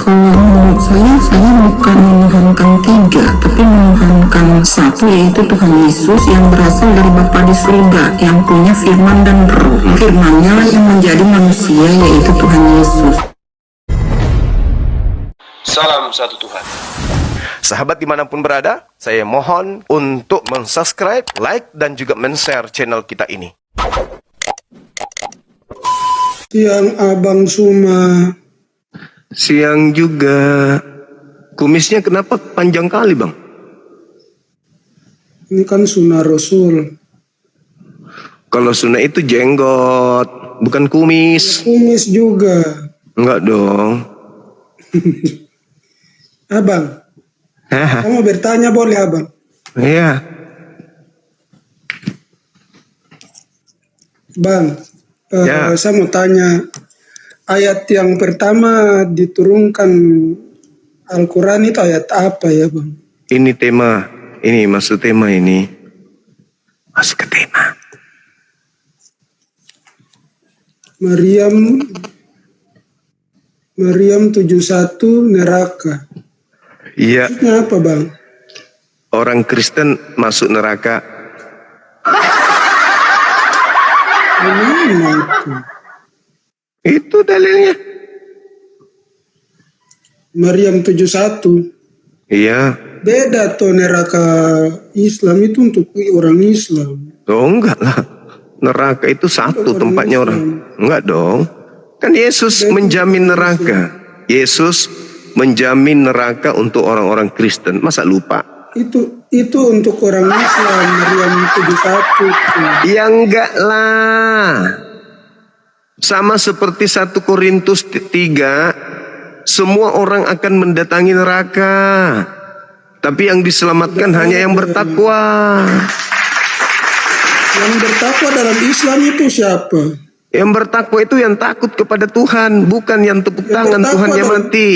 kalau menurut saya bukan menuhankan tiga, tapi menuhankan satu, yaitu Tuhan Yesus yang berasal dari Bapa di surga, yang punya firman dan roh. Firman-Nya yang menjadi manusia, yaitu Tuhan Yesus. Salam satu Tuhan. Sahabat dimanapun berada, saya mohon untuk mensubscribe, like, dan juga men-share channel kita ini. Siang Abang Suma. Siang juga. Kumisnya kenapa panjang kali, Bang? Ini kan sunnah Rasul. Kalau sunnah itu jenggot, bukan kumis. Kumis juga. Enggak dong. Abang, kamu bertanya boleh Abang? Iya. Bang, Ya. saya mau tanya, ayat yang pertama diturunkan Al-Quran itu ayat apa ya Bang? Ini tema, ini masuk tema ini. Masuk ke tema. Maryam 71 neraka. Iya, Maksudnya apa Bang? orang Kristen masuk neraka. Gimana itu? Itu dalilnya. Maryam 71. Iya. Beda tuh neraka Islam itu untuk orang Islam. Oh, enggak lah. Neraka itu satu Orang tempatnya Islam. orang. Enggak dong. Kan Yesus menjamin neraka. Yesus menjamin neraka untuk orang-orang Kristen. Masa lupa? Itu untuk orang Islam, Maryam 71 tuh. Ya enggak lah. Sama seperti 1 Korintus 3, semua orang akan mendatangi neraka. Tapi yang diselamatkan hanya yang bertakwa. Yang bertakwa dalam Islam itu siapa? Yang bertakwa itu yang takut kepada Tuhan, bukan yang tepuk tangan bertakwa Tuhannya dalam- mati.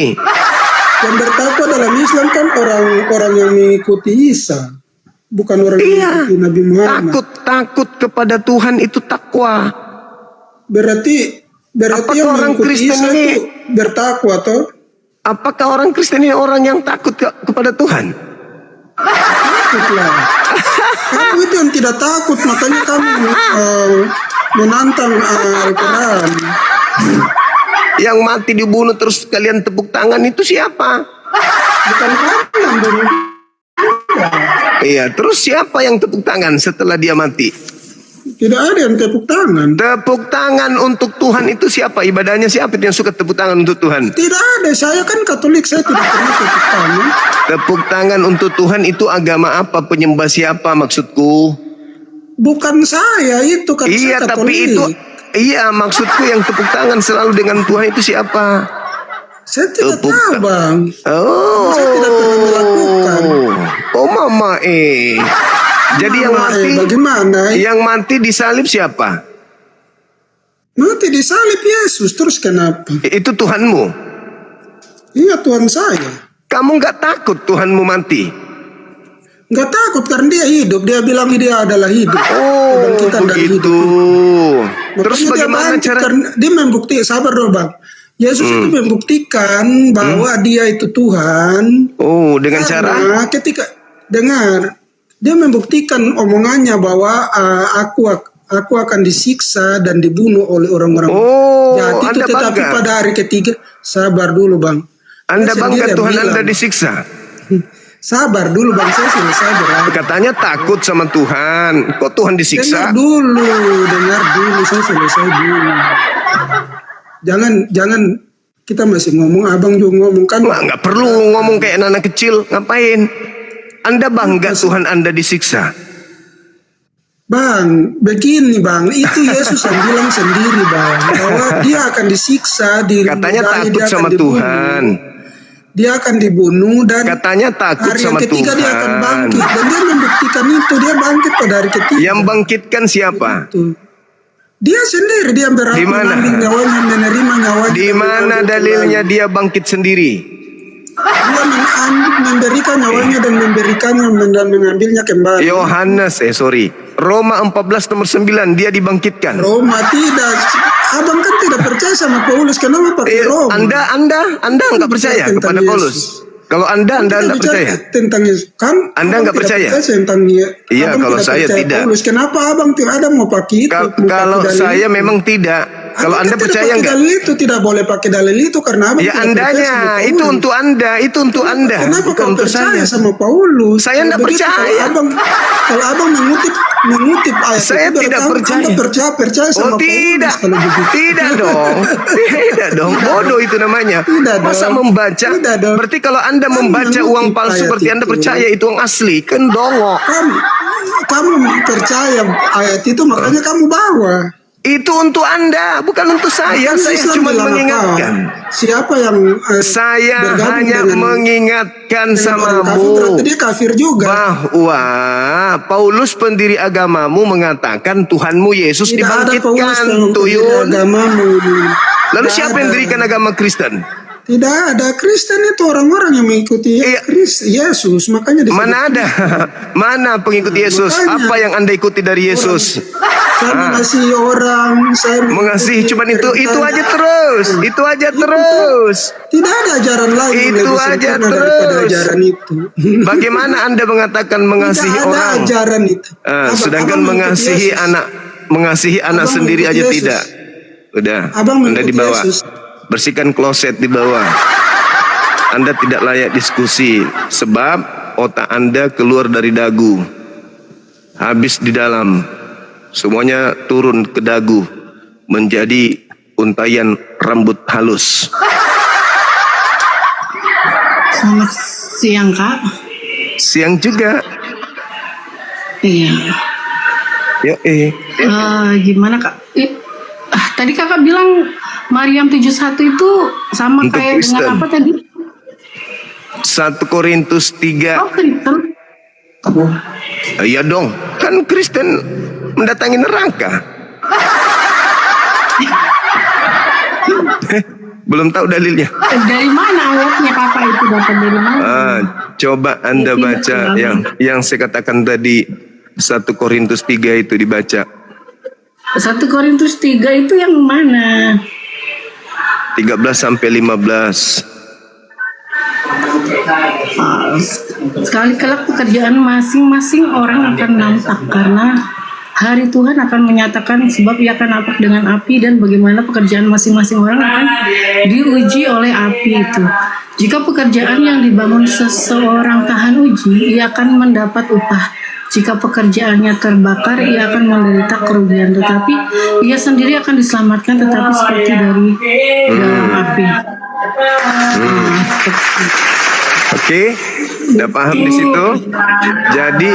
Yang bertakwa dalam Islam kan orang-orang yang mengikuti Isa, bukan orang yang Iya, mengikuti Nabi Muhammad. takut kepada Tuhan itu takwa. Berarti Apakah yang orang mengikuti Kristen Isa ini- itu bertakwa toh? Apakah orang Kristen ini orang yang takut kepada Tuhan? Takutlah. Kamu itu yang tidak takut, makanya kamu menantang Al-Quran. Yang mati dibunuh terus kalian tepuk tangan itu siapa? Bukan kamu yang bunuh. Iya, terus siapa yang tepuk tangan setelah dia mati? Tidak ada yang tepuk tangan. Tepuk tangan untuk Tuhan itu siapa? Ibadahnya siapa yang suka tepuk tangan untuk Tuhan? Tidak ada. Saya kan Katolik, saya tidak pernah tepuk tangan. Tepuk tangan untuk Tuhan itu agama apa? Penyembah siapa maksudku? Bukan saya itu kan Iya, saya tapi Katolik. itu iya maksudku yang tepuk tangan selalu dengan Tuhan itu siapa? Saya tidak tepuk tahu bang. Oh. Saya tidak pernah melakukan. Oh mama Jadi yang Mama, mati bagaimana? yang mati disalib siapa? Mati disalib Yesus, terus kenapa? Itu Tuhanmu. Iya Tuhan saya. Kamu nggak takut Tuhanmu mati? Nggak takut karena dia hidup. Dia bilang dia adalah hidup. Oh, Kebangkitan dari hidup. begitu. Terus Makanya dia bagaimana bangkit cara? karena dia membuktikan, sabar dulu bang. Yesus itu membuktikan bahwa dia itu Tuhan. Oh, dengan cara? Karena ketika dengar, dia membuktikan omongannya bahwa aku akan disiksa dan dibunuh oleh orang-orang Oh, jahat itu. Anda Tetapi bangga? pada hari ketiga, sabar dulu bang. Anda Saya bangga sendiri yang Tuhan bilang. Anda disiksa? Sabar dulu bang, saya selesai berarti. Katanya takut sama Tuhan. Kok Tuhan disiksa? Dengar dulu, saya selesai dulu. Jangan kita masih ngomong, abang juga ngomong kan. Nggak perlu ngomong kayak anak kecil. Ngapain? Anda bangga Tuhan Anda disiksa? Bang, begini bang, itu Yesus yang bilang sendiri bang, bahwa dia akan disiksa, Katanya takut sama Tuhan. Dia akan dibunuh dan Katanya takut hari sama yang ketiga Tuhan. dia akan bangkit. Dan dia membuktikan itu, dia bangkit pada hari ketiga. Yang bangkitkan siapa? Itu. Dia sendiri, dia berhak Di mana? mengambil nyawanya, menerima nyawanya. Di mana dalilnya dia bangkit sendiri? Dia memberikan nyawanya dan memberikannya dan mengambilnya kembali. Roma 14 nomor 9 dia dibangkitkan. Roma tidak. abang kan tidak percaya sama Paulus, kenapa pakai Roma? Anda nggak percaya Tentang kepada Yesus. Paulus? Kalau Anda Kita nggak bicara percaya? tentang Yesus kan? Anda abang nggak tidak percaya? tentang Iya, abang kalau tidak saya percaya tidak. Paulus. Kenapa abang tidak ada mau pakai itu? mau pakai Kalau dalil saya itu? memang tidak. Kalau Abang Anda kan tidak percaya pakai nggak? dalil itu, tidak boleh pakai dalil itu karena abang Ya tidak percaya sama Andanya, Paulus. itu untuk Anda, itu untuk Anda, Kenapa bukan kau untuk percaya saya. sama Paulus? Saya Kalau tidak begitu, percaya. Kalau abang mengutip ayat Saya itu, berarti tidak Anda percaya. percaya sama Oh tidak, Paulus kalau begitu. tidak dong, tidak dong, bodoh itu namanya. Tidak Masa dong. membaca? Tidak dong. Berarti kalau Anda Kan membaca uang mengutip palsu, ayat berarti Anda itu. percaya itu uang asli, kan dongok. Kamu percaya ayat itu, makanya kamu bawa. Itu untuk Anda, bukan untuk saya. Kan Saya Islam cuma bilang apa? mengingatkan. Siapa yang Saya bergabung hanya dengan mengingatkan orang kafir, samamu berarti dia kafir juga. bahwa Paulus pendiri agamamu mengatakan Tuhanmu Yesus Tidak ada Paulus dibangkitkan, yang pendiri Tuyul. agamamu. Lalu Tidak siapa yang ada. mendirikan agama Kristen? Tidak ada. Kristen itu orang-orang yang mengikuti Iya. Yesus, makanya disebut Mana ada? Mana pengikut Yesus? makanya. Apa yang Anda ikuti dari Yesus? saya mengasihi orang, saya Mengasihi mengikuti cuman itu perintah. aja terus. Itu aja terus. Tidak ada ajaran lain yang Itu lebih aja sempurna daripada terus. ajaran itu. Bagaimana Anda mengatakan mengasihi Tidak ada orang? ajaran itu. Sedangkan Abang mengikuti Yesus. mengasihi anak Abang sendiri aja mengikuti Yesus. tidak. Udah, Abang Anda mengikuti dibawa. Yesus. Bersihkan kloset di bawah. Anda tidak layak diskusi sebab otak Anda keluar dari dagu. Habis di dalam. Semuanya turun ke dagu menjadi untayan rambut halus. Selamat siang, Kak. Siang juga. Iya. Ya, Gimana, Kak? Tadi Kakak bilang Mariam 71 itu sama Untuk kayak Kristen. dengan apa tadi? 1 Korintus 3. Oh, Kristen. Iya dong, kan Kristen mendatangi neraka. Belum tahu dalilnya. Dari mana ayatnya Kakak itu dapat dari mana? Coba Anda Tidak baca tahu. yang saya katakan tadi, 1 Korintus 3 itu dibaca. 1 Korintus 3 itu yang mana? 13 sampai 15. Sekali kelak pekerjaan masing-masing orang akan nampak karena hari Tuhan akan menyatakan sebab ia akan nampak dengan api dan bagaimana pekerjaan masing-masing orang akan diuji oleh api itu. Jika pekerjaan yang dibangun seseorang tahan uji, ia akan mendapat upah. Jika pekerjaannya terbakar, ia akan menderita kerugian, tetapi ia sendiri akan diselamatkan tetapi seperti dari dalam api. Oke, udah paham di situ? Jadi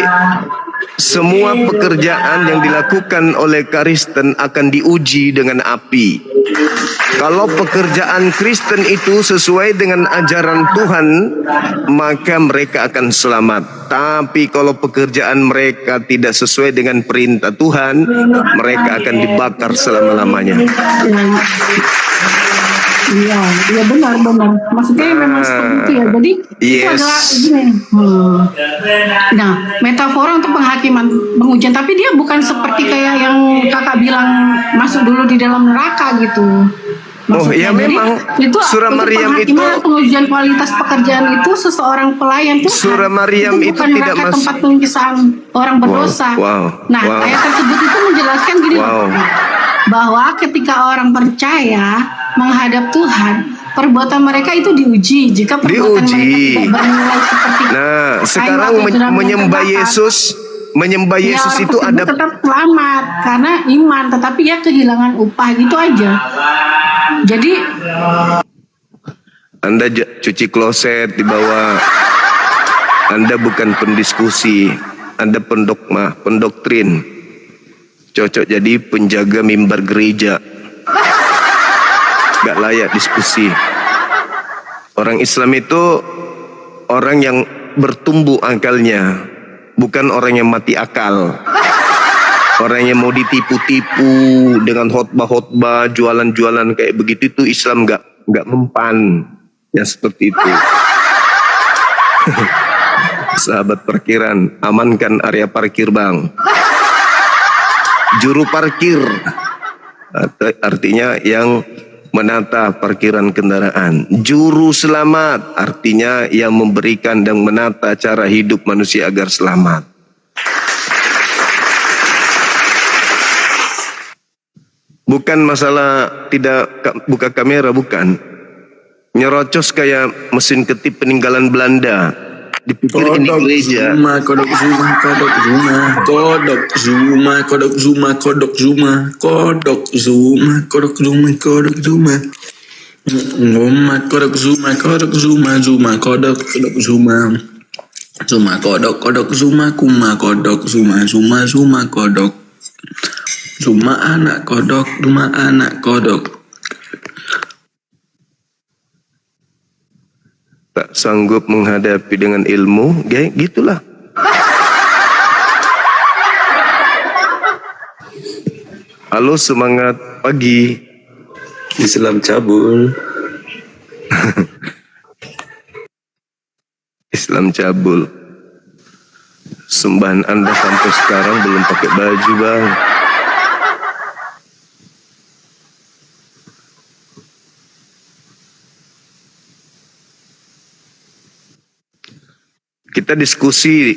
semua pekerjaan yang dilakukan oleh Kristen akan diuji dengan api. Kalau pekerjaan Kristen itu sesuai dengan ajaran Tuhan, maka mereka akan selamat. Tapi kalau pekerjaan mereka tidak sesuai dengan perintah Tuhan, mereka akan dibakar selama-lamanya. Iya benar. Maksudnya memang seperti itu ya. Jadi itu Yes. adalah gini. Nah, metafora untuk penghakiman, pengujian. Tapi dia bukan seperti kayak yang Kakak bilang masuk dulu di dalam neraka gitu. Ya Jadi, memang itu surah untuk Maryam itu, penghakiman, pengujian kualitas pekerjaan itu seseorang pelayan Tuhan. surah Maryam itu bukan tidak neraka masuk. tempat penyiksaan orang berdosa. Nah, Wow. ayat tersebut itu menjelaskan gini loh, bahwa ketika orang percaya menghadap Tuhan, perbuatan mereka itu diuji. Jika perbuatan mereka tidak bernilai seperti sekarang menyembah Yesus itu ada tetap selamat karena iman, tetapi ya kehilangan upah gitu aja. Jadi Anda cuci kloset di bawah. Anda bukan pendiskusi, Anda pendogma, pendoktrin. Cocok jadi penjaga mimbar gereja. Gak layak diskusi. Orang Islam itu orang yang bertumbuh akalnya, bukan orang yang mati akal. Orang yang mau ditipu-tipu dengan khotbah-khotbah, jualan-jualan kayak begitu, itu Islam nggak mempan yang seperti itu. Sahabat parkiran, amankan area parkir bang. Juru parkir, artinya yang menata parkiran kendaraan. Juru selamat artinya yang memberikan dan menata cara hidup manusia agar selamat. Bukan masalah tidak buka kamera, bukan. Nyerocos kayak mesin ketip peninggalan Belanda. Dipikir ini gereja. Kodok zuma, kodok zuma, kodok zuma, kodok zuma, kodok zuma, kodok zuma, kodok zuma, kodok zuma. Kodok zuma, kodok zuma, zuma, kodok zuma. Zuma kodok zuma, kuma kodok zuma, zuma, zuma kodok. Zuma anak kodok, zuma anak kodok. Tak sanggup menghadapi dengan ilmu, gitulah. Halo, semangat pagi. Islam cabul. Islam cabul. Sembahan Anda sampai sekarang belum pakai baju, Bang. Kita diskusi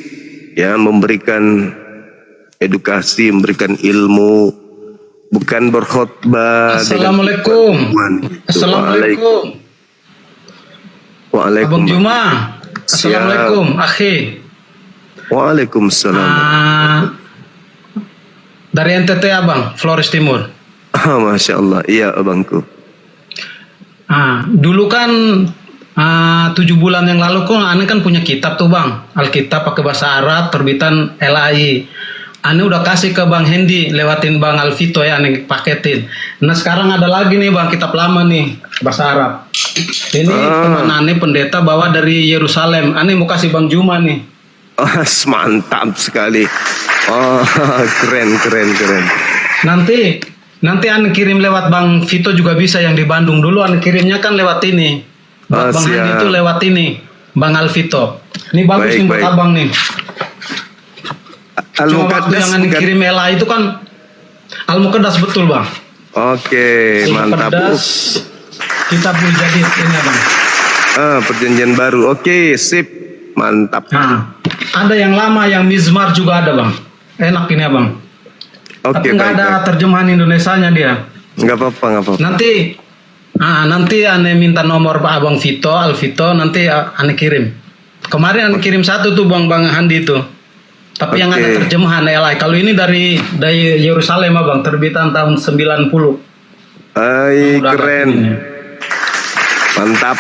ya, memberikan edukasi, memberikan ilmu, bukan berkhutbah. Assalamualaikum. Assalamualaikum. Waalaikumsalam. Abang Juma. Assalamualaikum, akhi. Waalaikumsalam. Dari NTT Abang, Flores Timur. Masya Allah, iya abangku. Dulu kan 7 bulan yang lalu Ane kan punya kitab tuh Bang, Alkitab pakai bahasa Arab terbitan LAI. Ane udah kasih ke Bang Hendy lewatin Bang Alvito ya, Ane paketin. Nah sekarang ada lagi nih Bang, kitab lama nih bahasa Arab. Ini teman Ane pendeta bawa dari Yerusalem. Ane mau kasih Bang Juma nih. Mantap sekali. Keren. Nanti Ane kirim lewat Bang Vito juga bisa, yang di Bandung. Dulu Ane kirimnya kan lewat ini. Bang Hendy itu lewat ini, Bang Alvito. Ini bagus nih buat abang nih. Cuma waktu yang Ane kirim Ela itu kan Al-Muqaddas betul Bang. Oke, mantap. Kita boleh jadi ini Bang. Perjanjian baru. Oke, sip. Mantap. Ada yang lama, yang Mizmar juga ada Bang. Enak ini Abang. Tapi nggak ada terjemahan Indonesianya dia. Nggak apa-apa. Nanti Ane minta nomor Abang Vito, Alvito, nanti Ane kirim. Kemarin Ane kirim satu tuh Bang Handi itu. Tapi yang ada terjemahan LI. Kalau ini dari Yerusalem Abang, terbitan tahun 90. Keren. Mantap.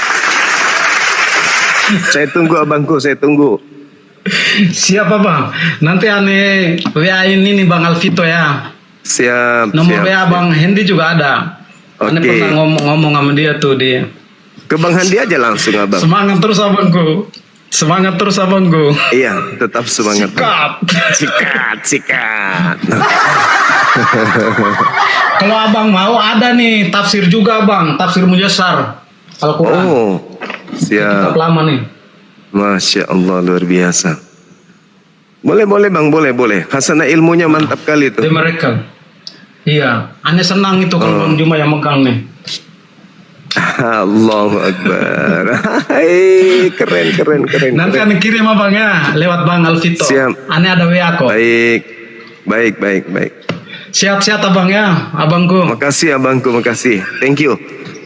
Saya tunggu abangku, saya tunggu. Siapa Bang? Nanti Ane WA ini nih Bang Alvito ya. Siap. Nomor WA Bang Hendy juga ada. Ane pernah ngomong sama dia tuh dia. Ke Bang Handi aja langsung abang. Semangat terus abangku. Iya, tetap semangat. Sikat. Kalau abang mau ada nih tafsir juga Bang, tafsir Mujassar Al-Quran. Siap. Kitab lama nih. Masya Allah, luar biasa. Boleh Bang, boleh. Hasanah ilmunya mantap kali tuh. Di mereka. Iya, Ane senang itu kalau Bang Juma yang megang nih. Allahu Akbar. Keren. Nanti Ane kirim Abang ya, lewat Bang Alvito. Siap. Ane ada WA kok. Baik. Sehat-sehat Abang ya, abangku. Makasih abangku, makasih. Thank you.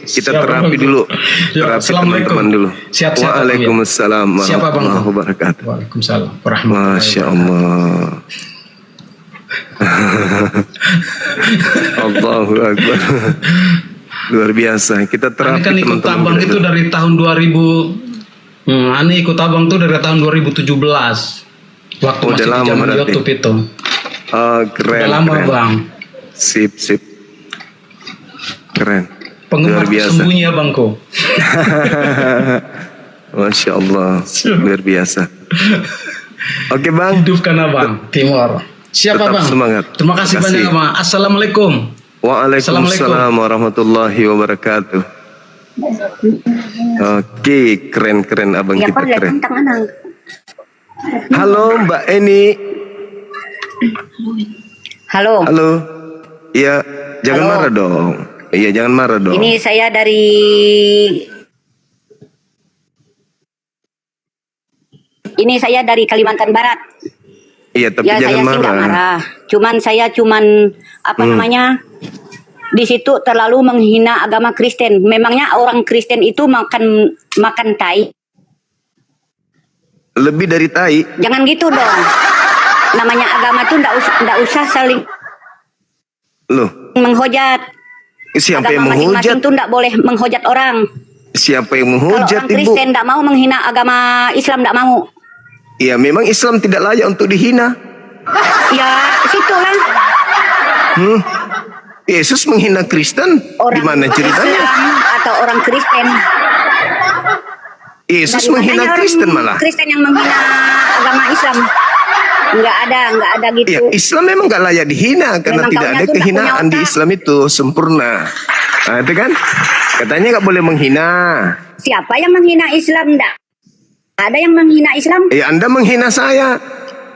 Kita terapi dulu. Terapi teman-teman dulu. Siap-siap. Waalaikumsalam warahmatullahi wabarakatuh. Waalaikumsalam warahmatullahi wabarakatuh. Masya Allah. Allahu Akbar. Luar biasa. Kita terapi kan ikut abang itu dari tahun 2000. Ane ikut abang tuh dari tahun 2017. Waktu masih di zaman YouTube itu. Keren. Udah lama Bang. Sip. Keren. Penggemar sembunyi abangku. Masya Allah, luar biasa. Oke Bang. Hidupkan Abang Timur. Siapa Bang? Semangat. Terima kasih banyak Bang. Assalamualaikum. Waalaikumsalam warahmatullahi wabarakatuh. Oke, keren Abang kita keren. Halo Mbak Eni. Halo. Iya. Jangan Halo. marah dong. Iya, jangan marah dong. Ini saya dari Kalimantan Barat. Iya, tapi Ya saya jangan sih nggak marah. marah. Saya cuman apa namanya? Di situ terlalu menghina agama Kristen. Memangnya orang Kristen itu makan tai? Lebih dari tai. Jangan gitu dong. Namanya agama tuh nggak usah saling Loh, menghujat. siapa yang Agama menghujat? masing-masing tuh nggak boleh menghujat orang. Siapa yang Kalau menghujat, orang Ibu? Kristen nggak mau menghina agama Islam, nggak mau. Ya, memang Islam tidak layak untuk dihina. Ya situlah. Yesus menghina Kristen? Orang Gimana ceritanya? Islam atau orang Kristen. Yesus Dari menghina mananya Kristen orang malah. Kristen yang menghina agama Islam. Nggak ada gitu. Ya, Islam memang gak layak dihina karena Memang tidak kaunya ada tuh nggak kehinaan punya di otak. Islam itu sempurna. Nah, itu kan katanya gak boleh menghina. Siapa yang menghina Islam? Nggak ada yang menghina Islam. Ya, Anda menghina saya.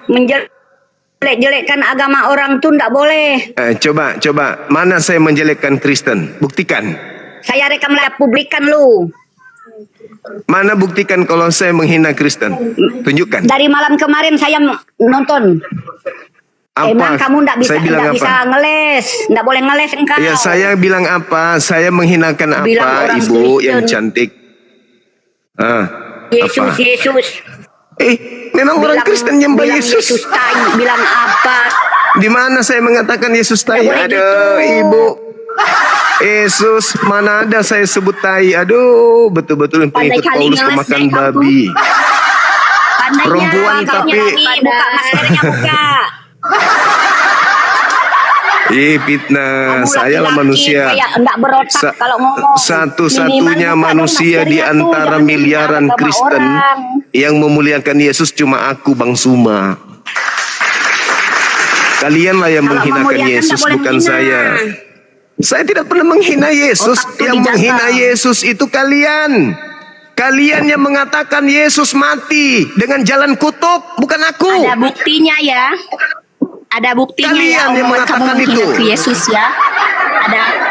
Menjelek-jelekkan agama orang tuh nggak boleh. Coba mana saya menjelekkan Kristen? Buktikan. Saya rekam live publikan lu. Mana buktikan kalau saya menghina Kristen? Tunjukkan. Dari malam kemarin saya nonton. Emang kamu nggak bisa Saya bilang apa? ngeles, nggak boleh ngeles engkau. Ya, saya bilang apa? Saya menghinakan Bilang apa, orang Ibu Kristen. yang cantik? Yesus, apa? Yesus. Memang orang Kristen nyembah bilang Yesus. Yesus tai, bilang apa? Di mana saya mengatakan Yesus tai? Nggak boleh Aduh, gitu. Ibu. Yesus, mana ada saya sebut tai? Aduh, betul-betul Pandai pengikut kali Paulus ngeles pemakan deh kamu. babi. Pandainya, Perempuan pakainya tapi- lagi, buka maskernya buka. Fitnah. Kamu Saya lah laki-laki manusia. kayak enggak berotak kalau ngomong. Satu-satunya Minimal buka manusia dong di maskernya tuh, antara jangan menghina miliaran agama Kristen orang. yang memuliakan Yesus cuma aku, Bang Suma. Kalianlah yang Kalau menghinakan memuliakan Yesus, nggak boleh bukan menghina. saya. Saya tidak pernah menghina Yesus. Otak tuh Yang dijaga. menghina Yesus itu kalian. Kalian yang mengatakan Yesus mati dengan jalan kutub, bukan aku. Ada buktinya ya. Ada buktinya Kalian ya. yang Omongan mengatakan kamu menghina itu. ke Yesus ya.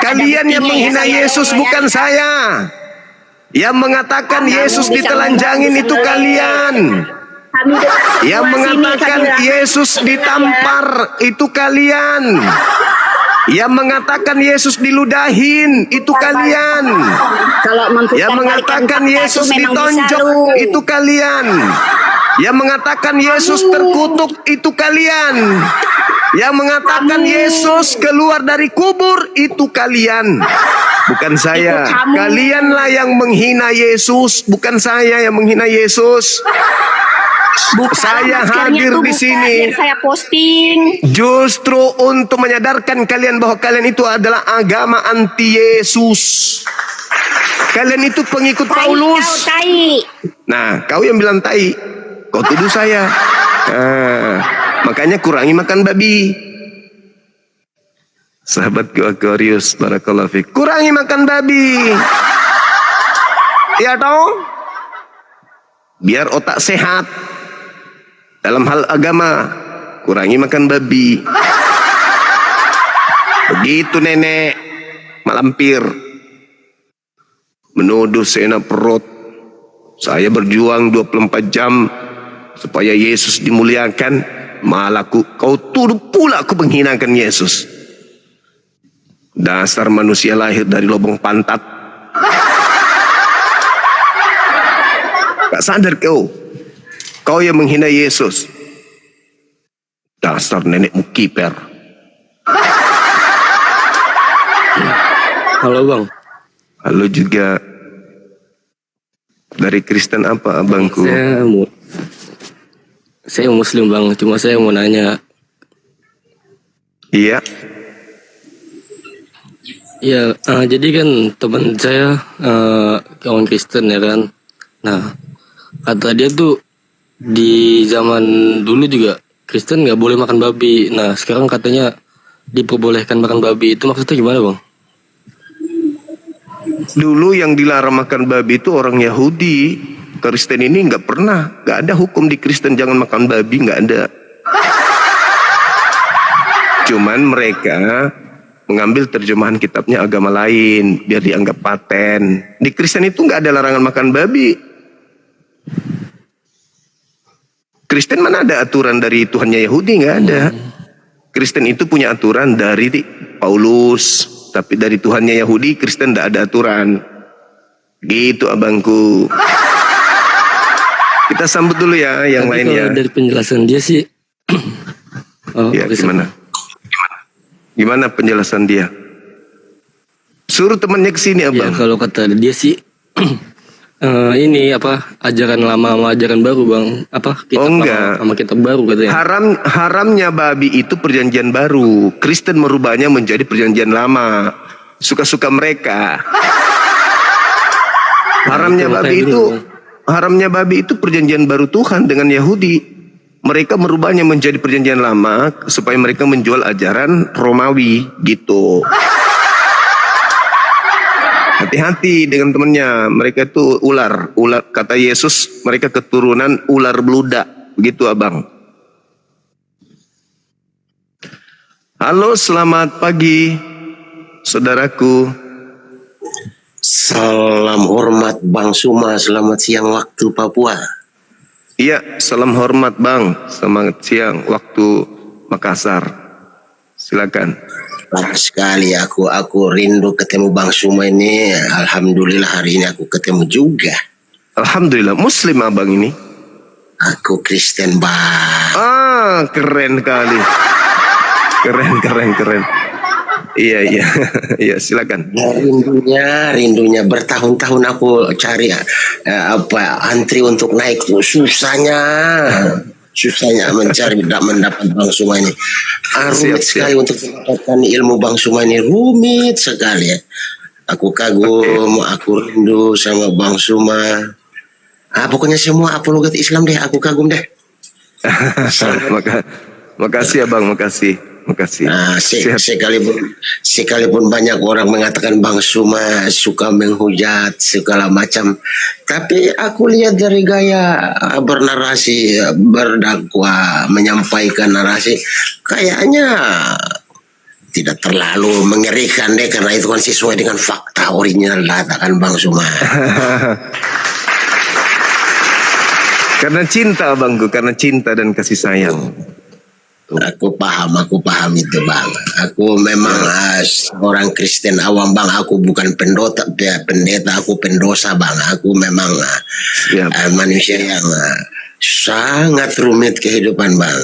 Kalian yang buktinya menghina ya, Yesus saya. bukan saya. Yang mengatakan Kamu Yesus bisa ditelanjangin ngomong, itu bisa kalian. Kami dengan Yang semua sini, mengatakan kami rasa Yesus ya. ditampar itu kalian. Yang mengatakan Yesus diludahin itu kalian. Kalau Yang mengatakan Yesus ditonjok itu kalian. Yang mengatakan Yesus terkutuk itu kalian. Yang mengatakan Yesus keluar dari kubur itu kalian. Bukan saya. Itu kamu. Kalianlah yang menghina Yesus, bukan saya yang menghina Yesus. Saya hadir di sini Biar saya posting. justru untuk menyadarkan kalian bahwa kalian itu adalah agama anti Yesus. Kalian itu pengikut Paulus. Kau tai. Nah, kau yang bilang tai, kau tuduh saya. Makanya kurangi makan babi. Sahabatku Aquarius, barakallahu fiik. Kurangi makan babi. Ya dong. Biar otak sehat. Dalam hal agama, kurangi makan babi. Begitu nenek malampir menuduh seenak perut. Saya berjuang 24 jam supaya Yesus dimuliakan, malah kau tuduh pula aku menghinakan Yesus. Dasar manusia lahir dari lubang pantat. Gak sadar kau. Kau yang menghina Yesus. Dasar nenekmu kiper. Halo bang. Halo juga. Dari Kristen apa abangku? Saya Muslim bang, cuma saya mau nanya. Iya. Ya, jadi kan teman saya kawan Kristen ya kan. Nah, kata dia tuh di zaman dulu juga Kristen nggak boleh makan babi. Nah, sekarang katanya diperbolehkan makan babi. Itu maksudnya gimana bang? Dulu yang dilarang makan babi itu orang Yahudi. Kristen ini nggak pernah. Nggak ada hukum di Kristen jangan makan babi, nggak ada. Cuman mereka mengambil terjemahan kitabnya agama lain biar dianggap paten. Di Kristen itu nggak ada larangan makan babi. Kristen mana ada aturan dari Tuhannya Yahudi, nggak ada. Kristen itu punya aturan dari Paulus, tapi dari Tuhannya Yahudi Kristen tidak ada aturan. Gitu abangku. Kita sambut dulu ya yang Tapi lain kalau ya. dari penjelasan dia sih Ya gimana? Gimana penjelasan dia? Suruh temannya ke sini ya abang. kalau kata dia sih ini apa ajaran lama sama ajaran baru bang, apa kitab lama enggak. sama kitab baru katanya. Haramnya babi itu perjanjian baru. Kristen merubahnya menjadi perjanjian lama. Suka-suka mereka. Haramnya babi itu perjanjian baru Tuhan dengan Yahudi. Mereka merubahnya menjadi perjanjian lama supaya mereka menjual ajaran Romawi gitu. Hati-hati dengan temannya. Mereka itu ular kata Yesus, mereka keturunan ular beludak. Begitu abang. Halo, selamat pagi saudaraku. Salam hormat Bang Suma, selamat siang waktu Papua. Iya, salam hormat Bang, selamat siang waktu Makassar. Silakan. Sekali aku rindu ketemu Bang Suma ini. Alhamdulillah hari ini aku ketemu juga. Alhamdulillah. Muslim abang ini? Aku Kristen Bang. Ah, keren kali. Keren. Iya. Iya, silakan. Rindunya bertahun-tahun aku cari antri untuk naik tuh susahnya mencari mendapat Bang Suma ini. Rumit sekali untuk mendapatkan ilmu Bang Suma ini, rumit sekali ya. Aku kagum, aku rindu sama Bang Suma. Pokoknya semua apologet Islam deh, aku kagum deh. Makasih abang, makasih. Sekalipun banyak orang mengatakan Bang Suma suka menghujat segala macam, tapi aku lihat dari gaya bernarasi, berdakwah, menyampaikan narasi, kayaknya tidak terlalu mengerikan deh, karena itu kan sesuai dengan fakta original katakan Bang Suma. Karena cinta abangku, karena cinta dan kasih sayang. Aku paham itu Bang. Aku memang orang Kristen awam Bang. Aku bukan pendeta, aku pendosa Bang. Aku memang manusia yang sangat rumit kehidupan Bang.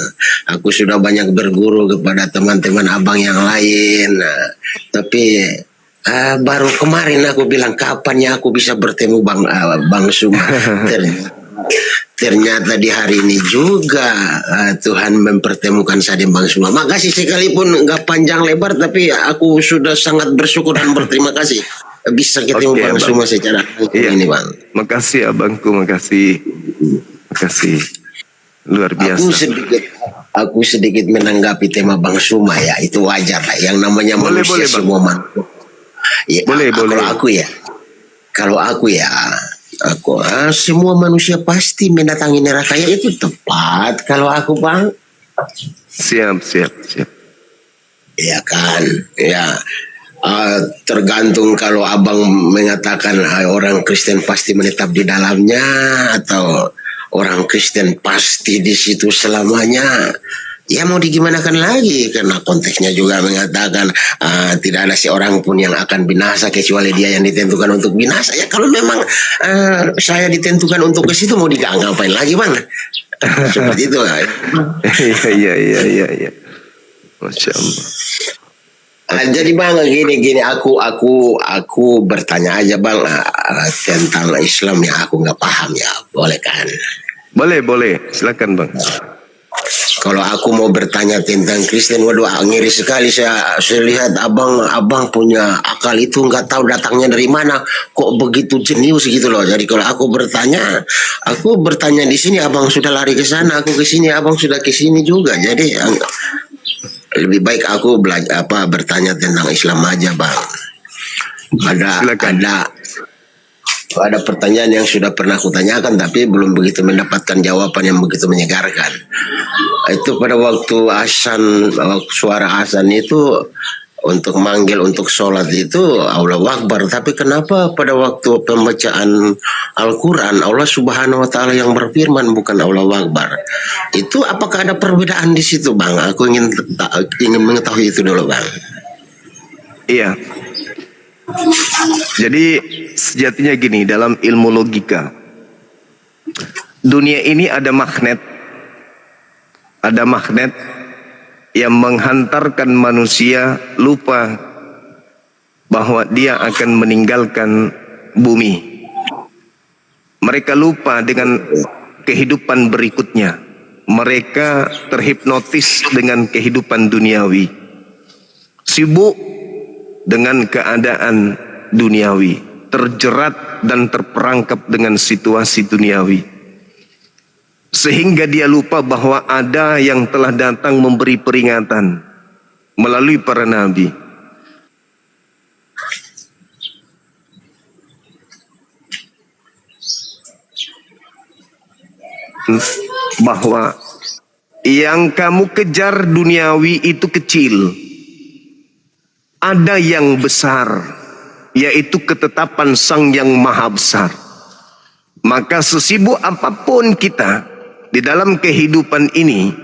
Aku sudah banyak berguru kepada teman-teman abang yang lain. Tapi baru kemarin aku bilang kapan ya aku bisa bertemu Bang Suma. Ternyata di hari ini juga Tuhan mempertemukan saya dengan Bang Suma. Makasih sekalipun nggak panjang lebar, tapi aku sudah sangat bersyukur dan berterima kasih bisa ketemu Bang Suma secara ini Bang. Makasih abangku, makasih. Luar biasa. Aku sedikit menanggapi tema Bang Suma ya, itu wajar lah. Yang namanya manusia semua manusia. Ya, boleh. Kalau aku ya. Semua manusia pasti mendatangi neraka, ya itu tepat kalau aku Bang. Siap. Ya kan, ya tergantung kalau abang mengatakan orang Kristen pasti menetap di dalamnya atau orang Kristen pasti di situ selamanya. Ya mau digimanakan lagi, karena konteksnya juga mengatakan tidak ada seorang pun yang akan binasa kecuali dia yang ditentukan untuk binasa. Ya kalau memang saya ditentukan untuk ke situ, mau ngapain lagi Bang? Seperti itu kan. Iya. Masya Allah. Jadi Bang gini aku bertanya aja Bang tentang Islam yang aku nggak paham ya, boleh kan? Boleh, silakan Bang. Kalau aku mau bertanya tentang Kristen, waduh ngiri sekali saya lihat abang punya akal itu nggak tahu datangnya dari mana, kok begitu jenius gitu loh. Jadi kalau aku bertanya di sini, abang sudah lari ke sana, aku ke sini, abang sudah ke sini juga. Jadi lebih baik aku bertanya tentang Islam aja Bang. Ada pertanyaan yang sudah pernah aku tanyakan tapi belum begitu mendapatkan jawaban yang begitu menyegarkan. Itu pada waktu suara azan itu untuk manggil untuk sholat itu Allahu Akbar, tapi kenapa pada waktu pembacaan Al-Quran Allah Subhanahu Wa Taala yang berfirman bukan Allahu Akbar? Itu apakah ada perbedaan di situ, Bang? Aku ingin mengetahui itu dulu, Bang. Iya. Jadi sejatinya gini, dalam ilmu logika, dunia ini ada magnet yang menghantarkan manusia lupa bahwa dia akan meninggalkan bumi. Mereka lupa dengan kehidupan berikutnya. Mereka terhipnotis dengan kehidupan duniawi, sibuk dengan keadaan duniawi, terjerat dan terperangkap dengan situasi duniawi. Sehingga dia lupa bahwa ada yang telah datang memberi peringatan melalui para nabi. Bahwa yang kamu kejar duniawi itu kecil. Ada yang besar, yaitu ketetapan Sang Yang Maha Besar. Maka sesibuk apapun kita di dalam kehidupan ini,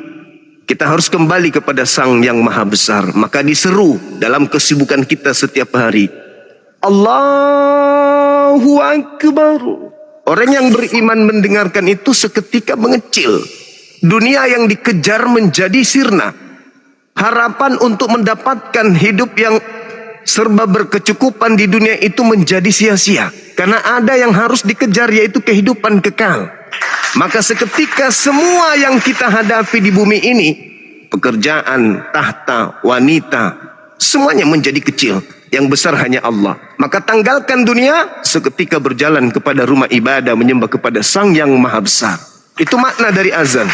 kita harus kembali kepada Sang Yang Maha Besar. Maka diseru dalam kesibukan kita setiap hari, Allahu Akbar. Orang yang beriman mendengarkan itu seketika mengecil. Dunia yang dikejar menjadi sirna. Harapan untuk mendapatkan hidup yang serba berkecukupan di dunia itu menjadi sia-sia. Karena ada yang harus dikejar, yaitu kehidupan kekal. Maka seketika semua yang kita hadapi di bumi ini, pekerjaan, tahta, wanita, semuanya menjadi kecil. Yang besar hanya Allah. Maka tanggalkan dunia, seketika berjalan kepada rumah ibadah, menyembah kepada Sang Yang Maha Besar. Itu makna dari azan.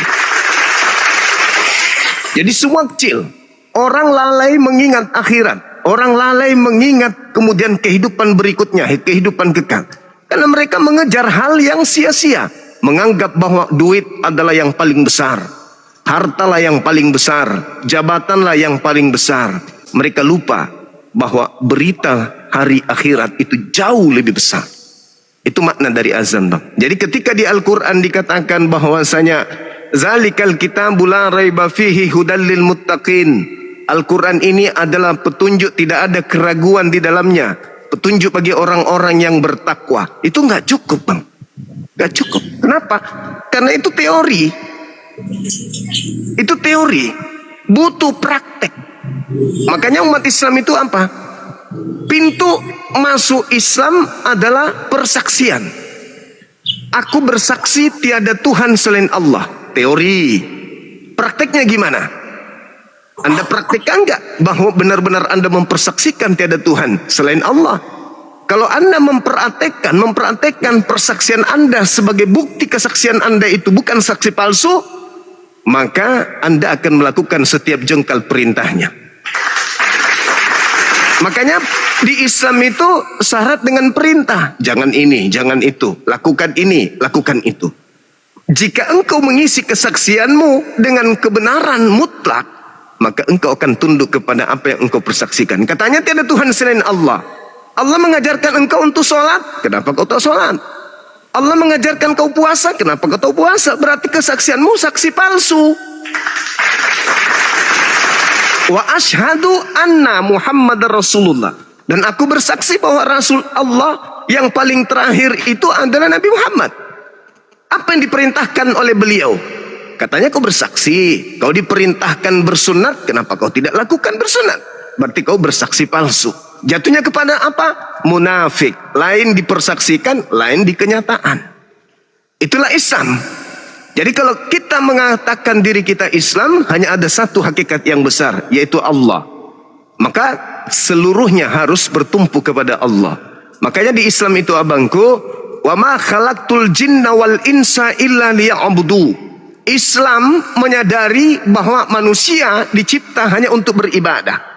Jadi semua kecil. Orang lalai mengingat akhirat. Orang lalai mengingat kemudian kehidupan berikutnya, kehidupan kekal. Karena mereka mengejar hal yang sia-sia. Menganggap bahwa duit adalah yang paling besar, hartalah yang paling besar, jabatanlah yang paling besar. Mereka lupa bahwa berita hari akhirat itu jauh lebih besar. Itu makna dari azan, Bang. Jadi ketika di Al-Quran dikatakan bahwasanya zalikal kitabul la raiba fihi hudal lil muttaqin, Al-Quran ini adalah petunjuk, tidak ada keraguan di dalamnya, petunjuk bagi orang-orang yang bertakwa. Itu nggak cukup, Bang. Gak cukup. Kenapa? Karena itu teori. Itu teori. Butuh praktek. Makanya umat Islam itu apa? Pintu masuk Islam adalah persaksian. Aku bersaksi tiada Tuhan selain Allah. Teori. Prakteknya gimana? Anda praktekkan enggak bahwa benar-benar Anda mempersaksikan tiada Tuhan selain Allah? Kalau Anda mempraktekkan persaksian Anda sebagai bukti kesaksian Anda itu bukan saksi palsu, maka Anda akan melakukan setiap jengkal perintahnya. Makanya di Islam itu syarat dengan perintah. Jangan ini, jangan itu. Lakukan ini, lakukan itu. Jika engkau mengisi kesaksianmu dengan kebenaran mutlak, maka engkau akan tunduk kepada apa yang engkau persaksikan. Katanya tiada Tuhan selain Allah. Allah mengajarkan engkau untuk sholat, kenapa kau tak sholat? Allah mengajarkan kau puasa, kenapa kau tak puasa? Berarti kesaksianmu saksi palsu. Wa ashhadu anna Muhammad Rasulullah. Dan aku bersaksi bahwa Rasul Allah yang paling terakhir itu adalah Nabi Muhammad. Apa yang diperintahkan oleh beliau? Katanya kau bersaksi, kau diperintahkan bersunat, kenapa kau tidak lakukan bersunat? Berarti kau bersaksi palsu. Jatuhnya kepada apa? Munafik. Lain dipersaksikan, lain di kenyataan. Itulah Islam. Jadi kalau kita mengatakan diri kita Islam, hanya ada satu hakikat yang besar, yaitu Allah. Maka seluruhnya harus bertumpu kepada Allah. Makanya di Islam itu, abangku, wa ma khalaqtul jinna wal insa illa liya'budu. Islam menyadari bahwa manusia dicipta hanya untuk beribadah.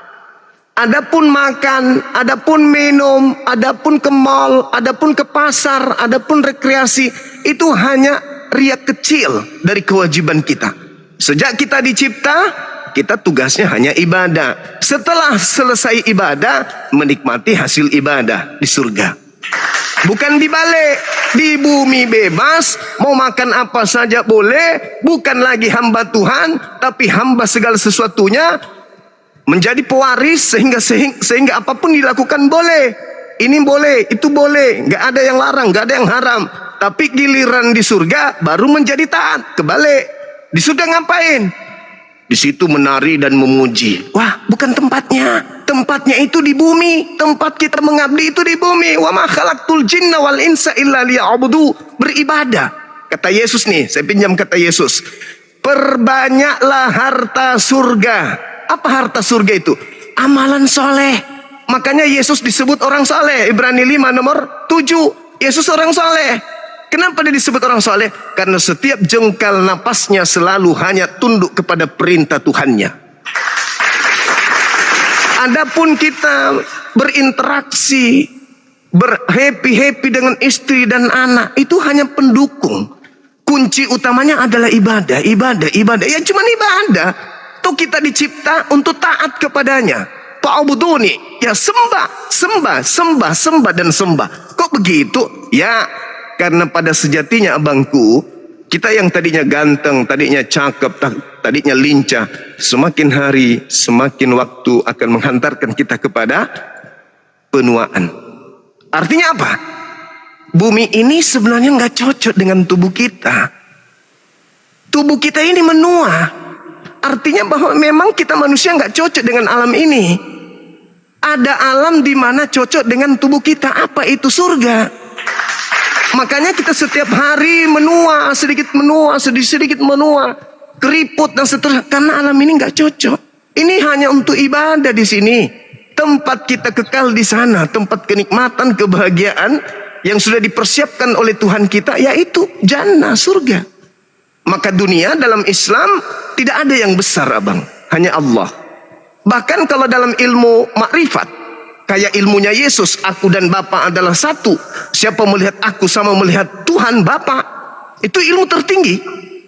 Adapun makan, adapun minum, adapun ke mall, adapun ke pasar, adapun rekreasi, itu hanya riak kecil dari kewajiban kita. Sejak kita dicipta, kita tugasnya hanya ibadah. Setelah selesai ibadah, menikmati hasil ibadah di surga. Bukan dibalik, di bumi bebas, mau makan apa saja boleh, bukan lagi hamba Tuhan, tapi hamba segala sesuatunya, menjadi pewaris sehingga apapun dilakukan boleh. Ini boleh, itu boleh, nggak ada yang larang, nggak ada yang haram. Tapi giliran di surga baru menjadi taat, kebalik. Di surga ngapain? Di situ menari dan memuji. Wah, bukan tempatnya. Tempatnya itu di bumi. Tempat kita mengabdi itu di bumi. Wa ma khalaqtul jinna wal insa illa liya'budu. Beribadah. Kata Yesus nih, saya pinjam kata Yesus. Perbanyaklah harta surga. Apa harta surga itu? Amalan soleh. Makanya Yesus disebut orang soleh. Ibrani 5 nomor 7. Yesus orang soleh. Kenapa dia disebut orang soleh? Karena setiap jengkal napasnya selalu hanya tunduk kepada perintah Tuhannya. Adapun kita berinteraksi, berhappy-happy dengan istri dan anak, itu hanya pendukung. Kunci utamanya adalah ibadah, ibadah, ibadah. Ya cuma ibadah. Tuh kita dicipta untuk taat kepadanya. Ta'buduni, ya sembah, sembah, sembah, sembah dan sembah. Kok begitu? Ya, karena pada sejatinya abangku, kita yang tadinya ganteng, tadinya cakep, tadinya lincah, semakin hari, semakin waktu akan menghantarkan kita kepada penuaan. Artinya apa? Bumi ini sebenarnya nggak cocok dengan tubuh kita. Tubuh kita ini menua. Artinya bahwa memang kita manusia nggak cocok dengan alam ini. Ada alam di mana cocok dengan tubuh kita. Apa itu? Surga. Makanya kita setiap hari menua, sedikit menua, keriput dan seterusnya. Karena alam ini nggak cocok. Ini hanya untuk ibadah di sini. Tempat kita kekal di sana, tempat kenikmatan, kebahagiaan yang sudah dipersiapkan oleh Tuhan kita, yaitu jannah, surga. Maka dunia dalam Islam tidak ada yang besar, abang, hanya Allah. Bahkan kalau dalam ilmu makrifat, kayak ilmunya Yesus, aku dan Bapa adalah satu. Siapa melihat aku sama melihat Tuhan Bapa, itu ilmu tertinggi.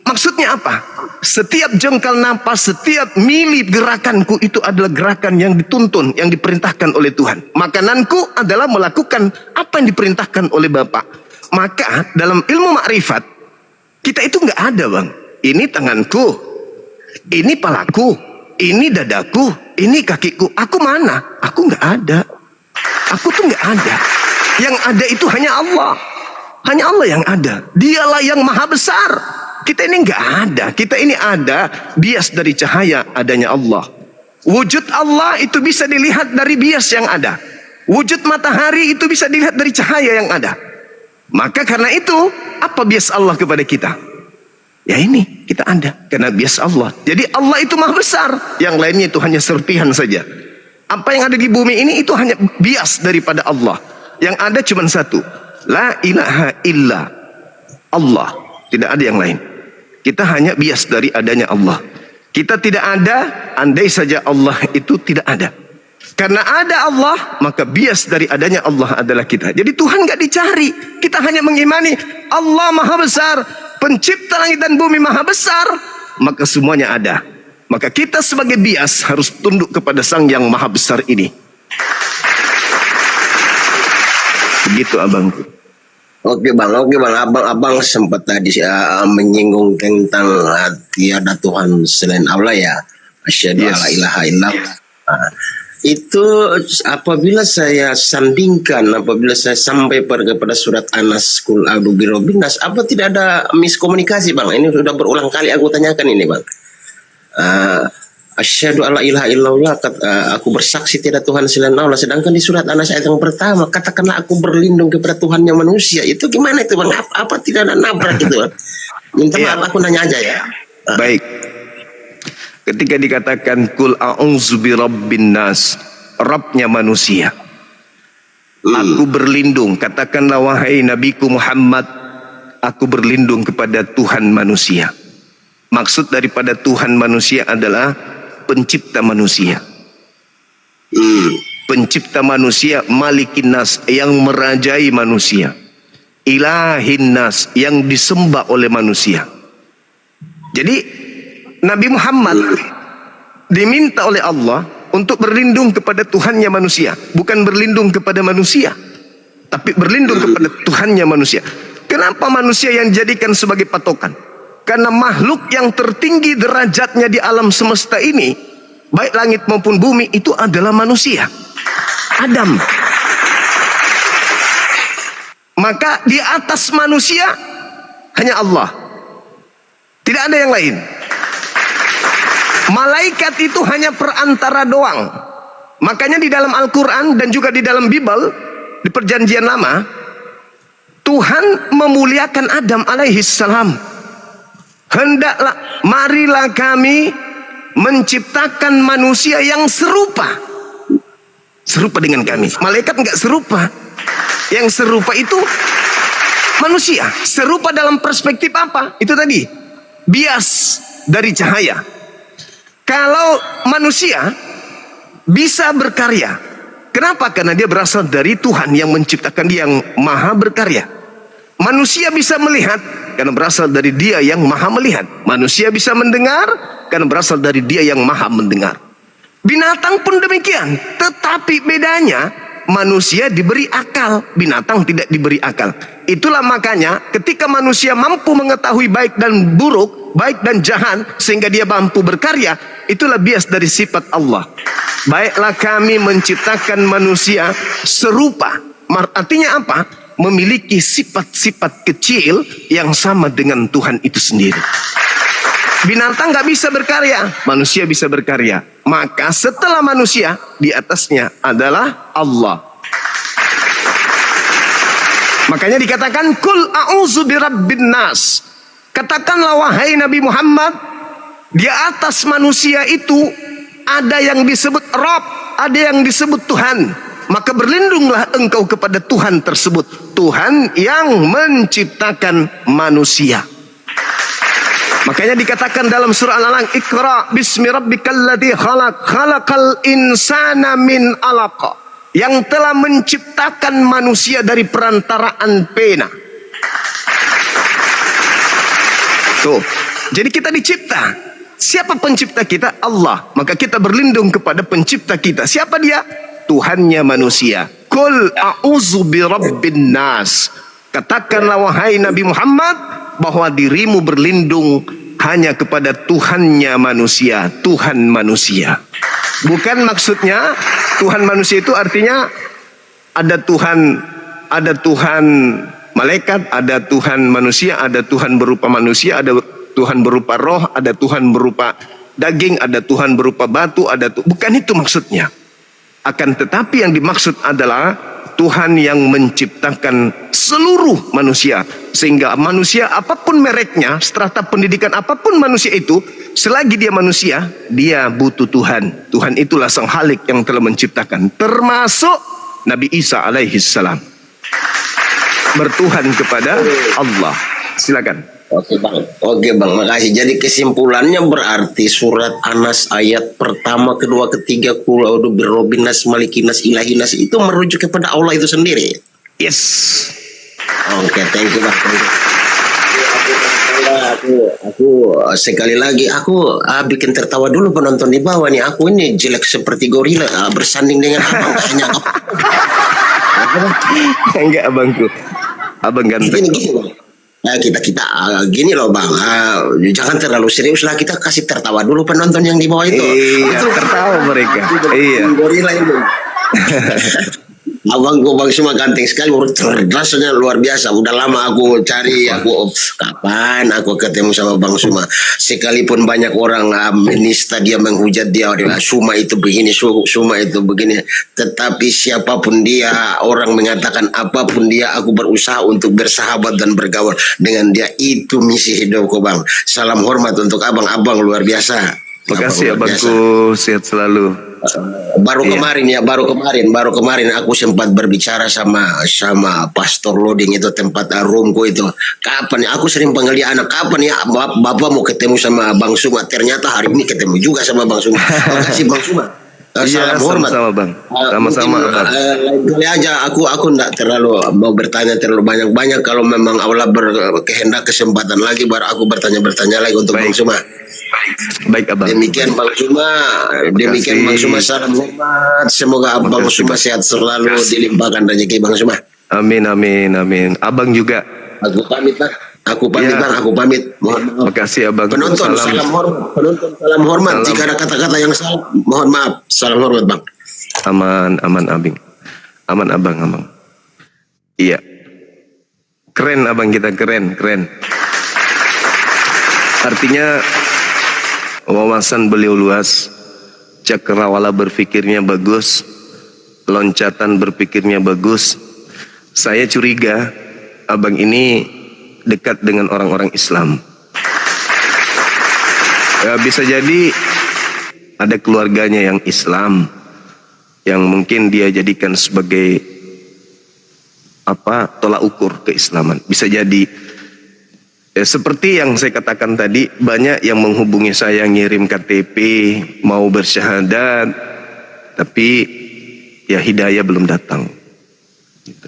Maksudnya apa? Setiap jengkal napas, setiap mili gerakanku itu adalah gerakan yang dituntun, yang diperintahkan oleh Tuhan. Makananku adalah melakukan apa yang diperintahkan oleh Bapa. Maka dalam ilmu makrifat, kita itu nggak ada, bang. Ini tanganku, ini palaku, ini dadaku, ini kakiku. Aku mana? Aku nggak ada. Aku tuh nggak ada. Yang ada itu hanya Allah. Hanya Allah yang ada. Dialah yang maha besar. Kita ini nggak ada. Kita ini ada bias dari cahaya adanya Allah. Wujud Allah itu bisa dilihat dari bias yang ada. Wujud matahari itu bisa dilihat dari cahaya yang ada. Maka karena itu, apa bias Allah kepada kita? Ya ini, kita ada karena bias Allah. Jadi Allah itu maha besar. Yang lainnya itu hanya serpihan saja. Apa yang ada di bumi ini itu hanya bias daripada Allah. Yang ada cuma satu. La ilaha illa Allah. Tidak ada yang lain. Kita hanya bias dari adanya Allah. Kita tidak ada, andai saja Allah itu tidak ada. Karena ada Allah, maka bias dari adanya Allah adalah kita. Jadi Tuhan nggak dicari. Kita hanya mengimani Allah maha besar, pencipta langit dan bumi maha besar, maka semuanya ada. Maka kita sebagai bias harus tunduk kepada Sang yang maha besar ini. Begitu abangku. Oke bang, abang sempat tadi menyinggung tentang tiada Tuhan selain Allah ya. Asyhadu alla ilaha illallah. Itu apabila saya sandingkan, apabila saya sampai kepada surat Anas, kul a'udzu birabbin nas, apa tidak ada miskomunikasi bang? Ini sudah berulang kali aku tanyakan ini bang. Asyhadu alla ilaha illallah, aku bersaksi tidak Tuhan selain Allah. Sedangkan di surat Anas ayat yang pertama, katakanlah aku berlindung kepada Tuhannya manusia. Itu gimana itu bang? Apa tidak ada nabrak itu bang? Minta maaf, aku nanya aja ya. Baik. Ketika dikatakan kul a'udzu birabbin nas, Rabbnya manusia. Aku berlindung, katakanlah wahai nabiku Muhammad, aku berlindung kepada Tuhan manusia. Maksud daripada Tuhan manusia adalah pencipta manusia. Pencipta manusia, malikin nas, yang merajai manusia. Ilahin nas, yang disembah oleh manusia. Jadi Nabi Muhammad diminta oleh Allah untuk berlindung kepada Tuhannya manusia, bukan berlindung kepada manusia, tapi berlindung kepada Tuhannya manusia. Kenapa manusia yang dijadikan sebagai patokan? Karena makhluk yang tertinggi derajatnya di alam semesta ini, baik langit maupun bumi, itu adalah manusia, Adam. Maka di atas manusia hanya Allah, tidak ada yang lain. Malaikat itu hanya perantara doang. Makanya di dalam Al-Quran dan juga di dalam Bible, di perjanjian lama, Tuhan memuliakan Adam alaihissalam. Hendaklah, marilah kami menciptakan manusia yang serupa dengan kami. Malaikat enggak serupa. Yang serupa itu manusia. Serupa dalam perspektif apa? Itu tadi, bias dari cahaya. Kalau manusia bisa berkarya, kenapa? Karena dia berasal dari Tuhan yang menciptakan, dia yang maha berkarya. Manusia bisa melihat karena berasal dari dia yang maha melihat. Manusia bisa mendengar karena berasal dari dia yang maha mendengar. Binatang pun demikian. Tetapi bedanya, manusia diberi akal, binatang tidak diberi akal. Itulah makanya ketika manusia mampu mengetahui baik dan buruk, baik dan jahat, sehingga dia mampu berkarya, itulah bias dari sifat Allah. Baiklah kami menciptakan manusia serupa. Artinya apa? Memiliki sifat-sifat kecil yang sama dengan Tuhan itu sendiri. Binatang gak bisa berkarya, manusia bisa berkarya. Maka setelah manusia, di atasnya adalah Allah. Makanya dikatakan kul a'udzu birabbin nas. Katakanlah wahai Nabi Muhammad, di atas manusia itu ada yang disebut Rabb, ada yang disebut Tuhan. Maka berlindunglah engkau kepada Tuhan tersebut, Tuhan yang menciptakan manusia. Makanya dikatakan dalam surah Al-Alaq, Iqra bismi rabbikal ladzi khalaq, khalaqal insana min 'alaq. Yang telah menciptakan manusia dari perantaraan pena. Tuh, jadi kita dicipta. Siapa pencipta kita? Allah. Maka kita berlindung kepada pencipta kita. Siapa dia? Tuhannya manusia. Qul a'udzu birabbin nas. Katakanlah wahai Nabi Muhammad, bahwa dirimu berlindung hanya kepada Tuhannya manusia, Tuhan manusia. Bukan maksudnya Tuhan manusia itu artinya ada Tuhan malaikat, ada Tuhan manusia, ada Tuhan berupa manusia, ada Tuhan berupa roh, ada Tuhan berupa daging, ada Tuhan berupa batu, bukan itu maksudnya. Akan tetapi yang dimaksud adalah Tuhan yang menciptakan seluruh manusia, sehingga manusia apapun mereknya, strata pendidikan apapun manusia itu, selagi dia manusia, dia butuh Tuhan. Tuhan itulah sang Khalik yang telah menciptakan, termasuk Nabi Isa alaihissalam bertuhan kepada Allah. Silakan. Oke bang, makasih. Jadi kesimpulannya berarti surat Anas ayat pertama, kedua, ketiga, Qul a'udzu birabbin nas, malikin nas, ilahin nas, itu merujuk kepada Allah itu sendiri. Yes. Oke, thank you bang. Aku sekali lagi aku bikin tertawa dulu penonton di bawah nih. Aku ini jelek seperti gorila bersanding dengan abang. Hanya enggak abangku, abang ganteng. Gini bang. Kita gini loh bang, jangan terlalu serius lah, kita kasih tertawa dulu penonton yang di bawah itu. Iya, tertawa mereka. Iya. Gorila itu. Abang semua ganteng sekali, cerdasnya luar biasa. Udah lama aku cari, kapan aku ketemu sama Bang Suma. Sekalipun banyak orang menista dia, menghujat dia, Suma itu begini, Suma itu begini. Tetapi siapapun dia, orang mengatakan apapun dia, aku berusaha untuk bersahabat dan bergaul dengan dia. Itu misi hidupku Bang. Salam hormat untuk abang luar biasa. Makasih abangku, sehat selalu. Baru kemarin aku sempat berbicara sama Pastor Loading itu, tempat roomku itu. Kapan ya aku sering panggil dia anak, kapan ya Bapak mau ketemu sama Bang Suma? Ternyata hari ini ketemu juga sama Bang Suma. Terima kasih Bang Suma. Salam hormat. Sama Bang. Sama-sama Bang. Lain kali aja aku enggak terlalu mau bertanya terlalu banyak. Kalau memang Allah berkehendak kesempatan lagi, baru aku bertanya lagi untuk Bang Suma. Baik abang. Demikian Bang Suma, demikian Bang Suma, salam hormat. Semoga Bang Suma sehat selalu, dilimpahkan rezeki Bang Suma. Amin amin amin. Abang juga. Aku pamit Bang. Aku pamit Ya. Bang, aku pamit. Mohon maaf. Makasih abang. Penonton salam hormat. Penonton salam hormat. Salam. Jika ada kata-kata yang salah, mohon maaf. Salam hormat Bang. Aman abang. Aman abang. Iya. Keren abang kita, keren. Artinya wawasan beliau luas, cakrawala berpikirnya bagus, loncatan berpikirnya bagus. Saya curiga abang ini dekat dengan orang-orang Islam. Ya, bisa jadi ada keluarganya yang Islam, yang mungkin dia jadikan sebagai tolak ukur keislaman. Bisa jadi. Seperti yang saya katakan tadi, banyak yang menghubungi saya, ngirim KTP, mau bersyahadat, tapi ya hidayah belum datang. Gitu.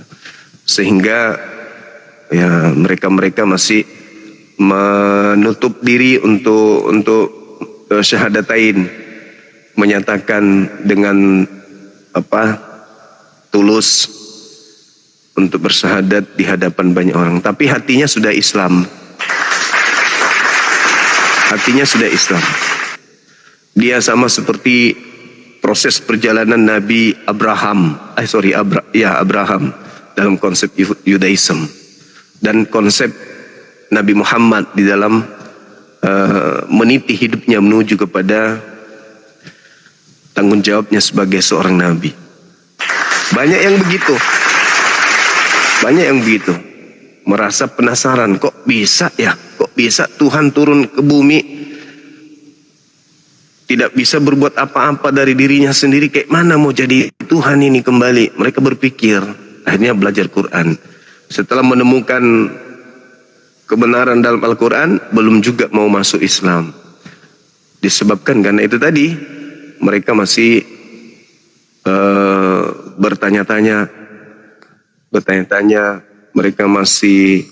Sehingga ya mereka masih menutup diri untuk syahadatain, menyatakan dengan tulus untuk bersyahadat di hadapan banyak orang, tapi hatinya sudah Islam. Dia sama seperti proses perjalanan Nabi Abraham dalam konsep Yudaism, dan konsep Nabi Muhammad di dalam meniti hidupnya menuju kepada tanggung jawabnya sebagai seorang nabi. Banyak yang begitu, merasa penasaran, kok bisa Tuhan turun ke bumi, tidak bisa berbuat apa-apa dari dirinya sendiri, kayak mana mau jadi Tuhan ini kembali. Mereka berpikir, akhirnya belajar Quran. Setelah menemukan kebenaran dalam Al-Quran, belum juga mau masuk Islam. Disebabkan karena itu tadi, mereka masih bertanya-tanya, mereka masih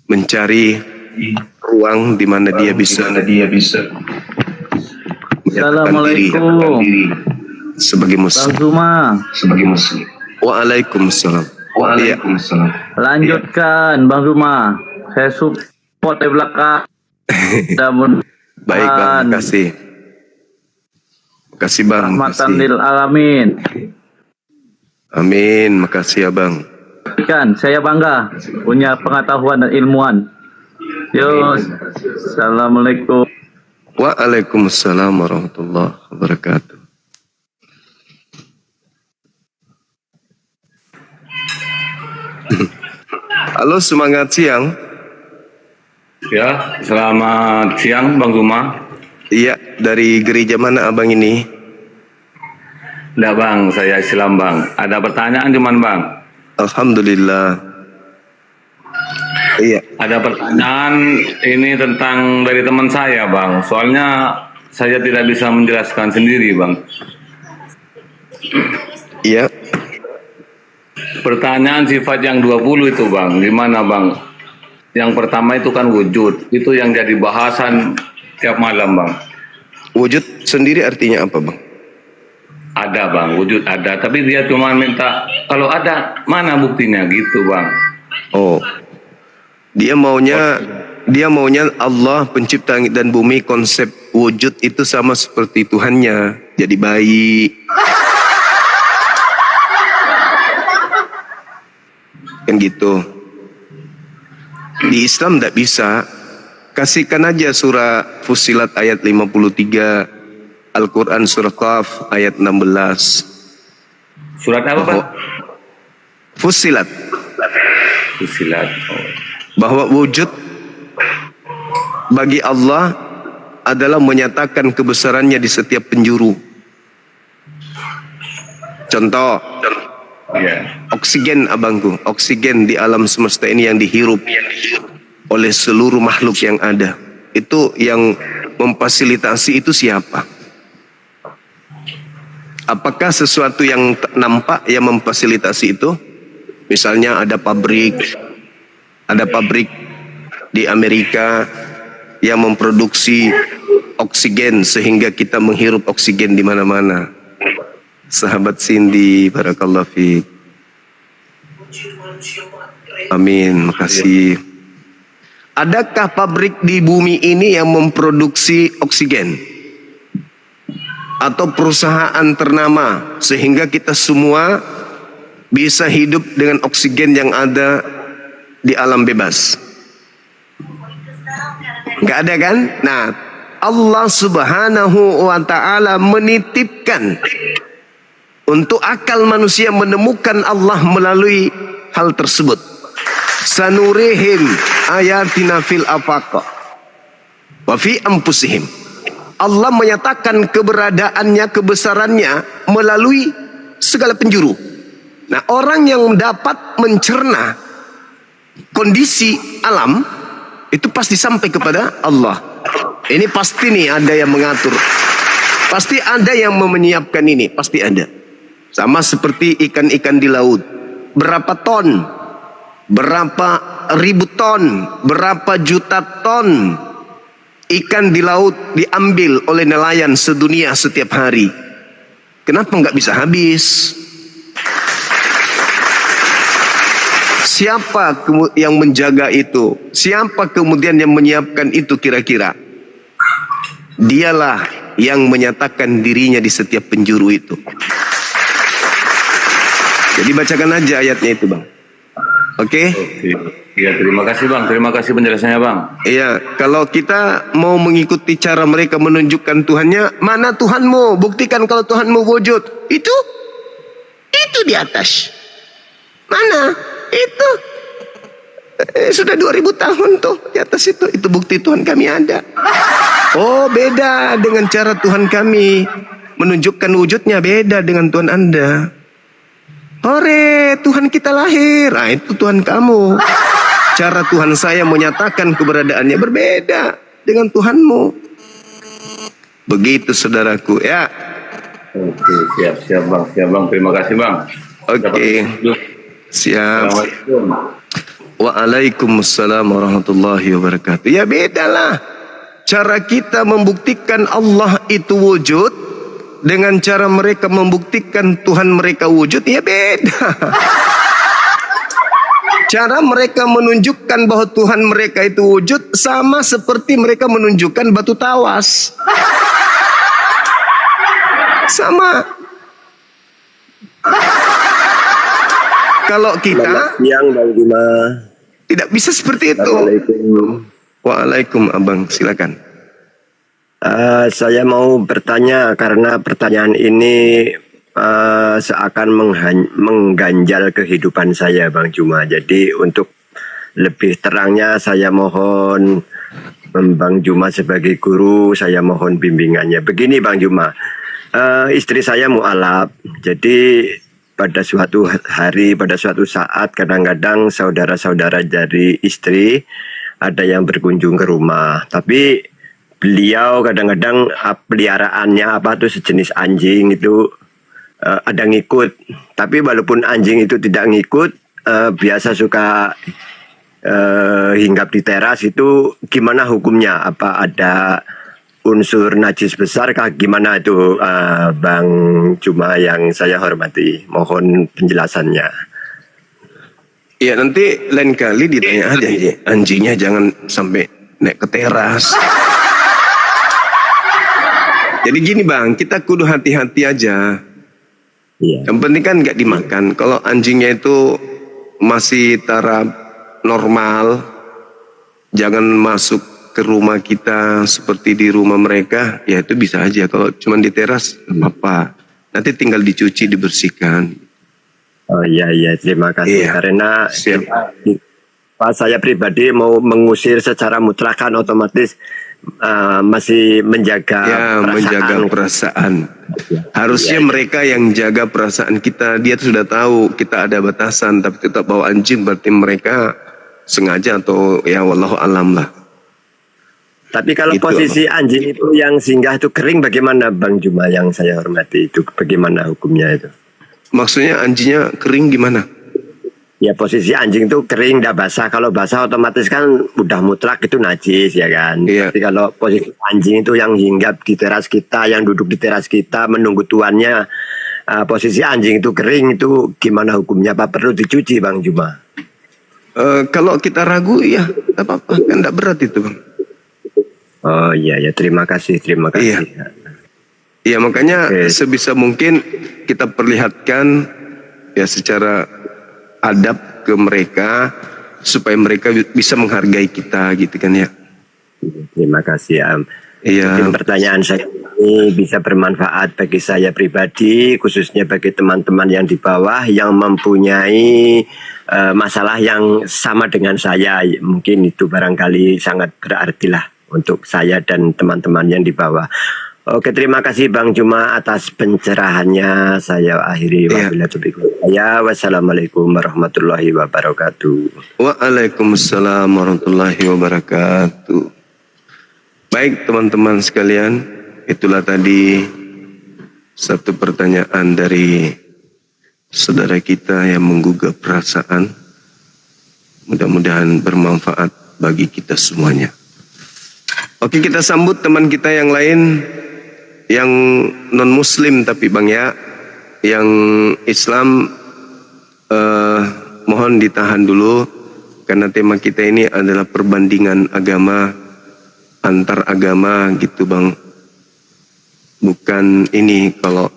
mencari ruang di mana dia bisa menyatakan diri sebagai muslim. Waalaikumsalam. Lanjutkan Bang Zuma, saya support di belakang. Baik Bang, makasih Bang. Rahmatan lil alamin. Amin, makasih Abang. Kan saya bangga punya pengetahuan dan ilmuwan. Yo, assalamualaikum. Waalaikumsalam warahmatullahi wabarakatuh. Halo, semangat siang. Ya, selamat siang Bang Zuma. Iya, dari gereja mana Abang ini? Enggak Bang, saya Islam Bang. Ada pertanyaan cuman Bang. Alhamdulillah. Iya. Ada pertanyaan ini tentang dari teman saya Bang. Soalnya saya tidak bisa menjelaskan sendiri Bang. Iya. Pertanyaan sifat yang 20 itu Bang, gimana Bang? Yang pertama itu kan wujud, itu yang jadi bahasan tiap malam Bang. Wujud sendiri artinya apa Bang? Ada Bang, wujud ada, tapi dia cuma minta kalau ada mana buktinya gitu Bang. Oh, dia maunya Allah pencipta langit dan bumi, konsep wujud itu sama seperti Tuhannya, jadi bayi. Kan gitu. Di Islam tidak bisa. Kasihkan aja surah Fussilat ayat 53, Al-Quran surah Qaf ayat 16. Surat apa Pak? Fussilat. Fussilat. Bahwa wujud bagi Allah adalah menyatakan kebesarannya di setiap penjuru. Contoh, oksigen abangku, oksigen di alam semesta ini yang dihirup oleh seluruh makhluk yang ada. Itu yang memfasilitasi itu siapa? Apakah sesuatu yang nampak yang memfasilitasi itu? Misalnya ada pabrik di Amerika yang memproduksi oksigen sehingga kita menghirup oksigen di mana-mana. Sahabat Cindy, barakallahu fiik. Amin, makasih. Adakah pabrik di bumi ini yang memproduksi oksigen? Atau perusahaan ternama sehingga kita semua bisa hidup dengan oksigen yang ada di alam bebas? Enggak ada kan? Nah, Allah Subhanahu wa taala menitipkan untuk akal manusia menemukan Allah melalui hal tersebut. Sanurihim ayatina fil afaq wa fi anfusihim. Allah menyatakan keberadaannya, kebesarannya melalui segala penjuru. Nah, orang yang dapat mencerna kondisi alam itu pasti sampai kepada Allah. Ini pasti nih ada yang mengatur. Pasti ada yang menyiapkan ini, pasti ada. Sama seperti ikan-ikan di laut. Berapa ton? Berapa ribu ton? Berapa juta ton ikan di laut diambil oleh nelayan sedunia setiap hari? Kenapa nggak bisa habis? Siapa yang menjaga itu? Siapa kemudian yang menyiapkan itu kira-kira? Dialah yang menyatakan dirinya di setiap penjuru itu. Jadi bacakan aja ayatnya itu, Bang. Oke? Iya, terima kasih Bang. Terima kasih penjelasannya Bang. Iya, kalau kita mau mengikuti cara mereka menunjukkan Tuhannya, mana Tuhanmu? Buktikan kalau Tuhanmu wujud. Itu di atas. Mana? Itu. Sudah 2000 tahun tuh di atas itu. Itu bukti Tuhan kami ada. Oh, beda dengan cara Tuhan kami menunjukkan wujudnya, beda dengan Tuhan Anda. Hore, Tuhan kita lahir. Nah, itu Tuhan kamu. Cara Tuhan saya menyatakan keberadaannya berbeda dengan Tuhanmu. Begitu saudaraku ya. Oke, siap Bang. Siap Bang. Terima kasih Bang. Oke. Siap. Waalaikumsalam warahmatullahi wabarakatuh. Ya bedalah. Cara kita membuktikan Allah itu wujud dengan cara mereka membuktikan Tuhan mereka wujud, ya beda. Cara mereka menunjukkan bahwa Tuhan mereka itu wujud sama seperti mereka menunjukkan batu tawas. Sama. Kalau kita yang Bang Juma tidak bisa seperti itu. Waalaikumsalam Abang, silakan. Saya mau bertanya karena pertanyaan ini seakan mengganjal kehidupan saya, Bang Juma. Jadi untuk lebih terangnya saya mohon Bang Juma sebagai guru, saya mohon bimbingannya. Begini Bang Juma, istri saya mu'alaf. Jadi pada suatu hari, pada suatu saat kadang-kadang saudara-saudara dari istri ada yang berkunjung ke rumah. Tapi beliau kadang-kadang peliharaannya apa tuh sejenis anjing itu ada ngikut. Tapi walaupun anjing itu tidak ngikut, biasa suka hinggap di teras, itu gimana hukumnya? Apa ada unsur najis besar kah? Gimana itu Bang Juma yang saya hormati? Mohon penjelasannya. Ya nanti lain kali ditanya aja, anjingnya jangan sampai naik ke teras. Jadi gini Bang, kita kudu hati-hati aja. Yang penting kan nggak dimakan. Kalau anjingnya itu masih taraf normal, jangan masuk ke rumah kita seperti di rumah mereka, ya itu bisa aja. Kalau cuma di teras, apa? Nanti tinggal dicuci, dibersihkan. Oh iya, terima kasih. Karena saya pribadi mau mengusir secara mutlakan, otomatis masih menjaga perasaan. Harusnya mereka yang jaga perasaan kita. Dia sudah tahu kita ada batasan, tapi tetap bawa anjing, berarti mereka sengaja atau ya wallahu alam lah. Tapi kalau posisi anjing itu yang singgah itu kering, bagaimana Bang Juma yang saya hormati, itu bagaimana hukumnya itu? Maksudnya anjingnya kering gimana? Ya posisi anjing itu kering, tidak basah. Kalau basah otomatis kan udah mutlak itu najis ya kan. Iya. Tapi kalau posisi anjing itu yang hinggap di teras kita, yang duduk di teras kita menunggu tuannya, posisi anjing itu kering, itu gimana hukumnya? Apa perlu dicuci Bang Juma? Kalau kita ragu ya tidak apa-apa, kan tidak berat itu Bang. Oh iya ya, terima kasih. Iya. Iya, makanya sebisa mungkin kita perlihatkan ya secara adab ke mereka supaya mereka bisa menghargai kita gitu kan ya. Terima kasih Am. Iya. Mungkin pertanyaan saya ini bisa bermanfaat bagi saya pribadi, khususnya bagi teman-teman yang di bawah yang mempunyai masalah yang sama dengan saya. Mungkin itu barangkali sangat berarti lah untuk saya dan teman-teman yang di bawah. Oke, terima kasih Bang Juma atas pencerahannya. Saya akhiri wabillahi taufiq hidayah. Wassalamualaikum warahmatullahi wabarakatuh. Waalaikumsalam warahmatullahi wabarakatuh. Baik teman-teman sekalian, itulah tadi satu pertanyaan dari saudara kita yang menggugah perasaan. Mudah-mudahan bermanfaat bagi kita semuanya. Oke, kita sambut teman kita yang lain, yang non muslim tapi Bang ya, yang Islam mohon ditahan dulu karena tema kita ini adalah perbandingan agama antar agama gitu Bang. Bukan ini kalau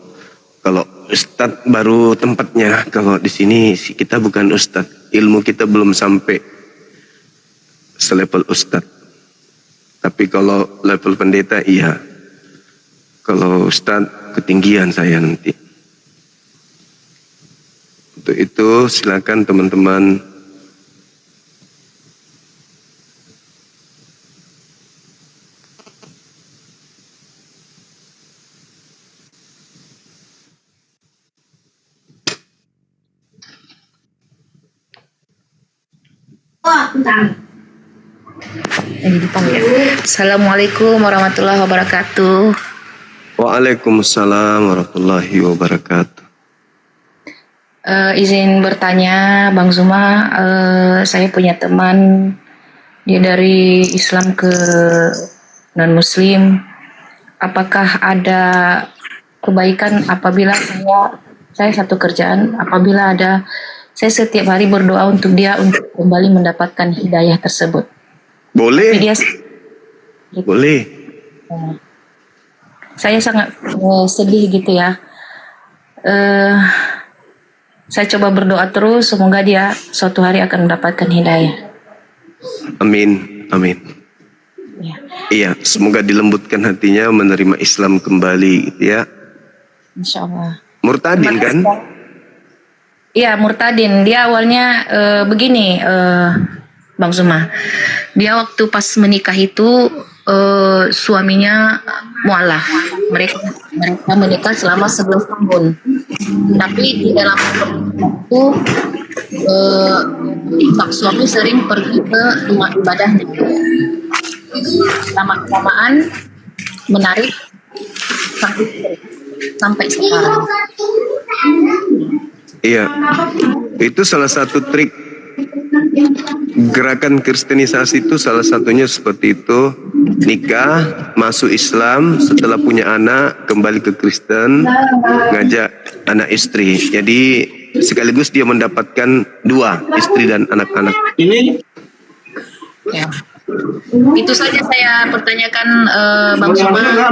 Ustadz baru tempatnya, kalau di sini kita bukan Ustadz, ilmu kita belum sampai selevel Ustadz. Tapi kalau level pendeta iya. Kalau Ustadz ketinggian saya nanti. Untuk itu silakan teman-teman. Assalamualaikum warahmatullahi wabarakatuh. Waalaikumsalam warahmatullahi wabarakatuh. Izin bertanya Bang Zuma, saya punya teman, dia dari Islam ke non Muslim. Apakah ada kebaikan apabila saya satu kerjaan, apabila ada saya setiap hari berdoa untuk dia untuk kembali mendapatkan hidayah tersebut? Boleh. Dia, boleh. Saya sangat sedih gitu ya. Saya coba berdoa terus, semoga dia suatu hari akan mendapatkan hidayah. Amin, amin. Ya. Iya, semoga dilembutkan hatinya menerima Islam kembali gitu ya. Insya Allah. Murtadin kan? Iya, murtadin. Dia awalnya begini, Bang Zuma. Dia waktu pas menikah itu suaminya mualaf. Mereka menikah selama 11 tahun. Tapi di dalam itu suami sering pergi ke rumah ibadahnya. Lama-lamaan menarik sampai sekarang. Iya, itu salah satu trik gerakan kristenisasi itu, salah satunya seperti itu. Nikah, masuk Islam, setelah punya anak kembali ke Kristen, ngajak anak istri. Jadi sekaligus dia mendapatkan dua, istri dan anak-anak. Ini ya. Itu saja saya pertanyakan Bang Zuma. Semoga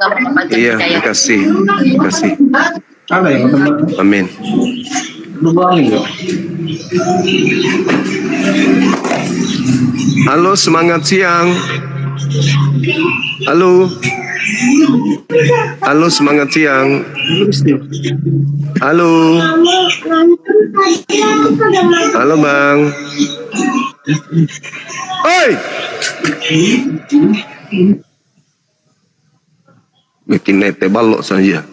mendapatkan Iya, hidayah. terima kasih. Ada yang Amin. Halo, semangat siang. Halo. Halo, semangat siang. Halo. Halo, Bang. Oi. Bikin nete balok saja.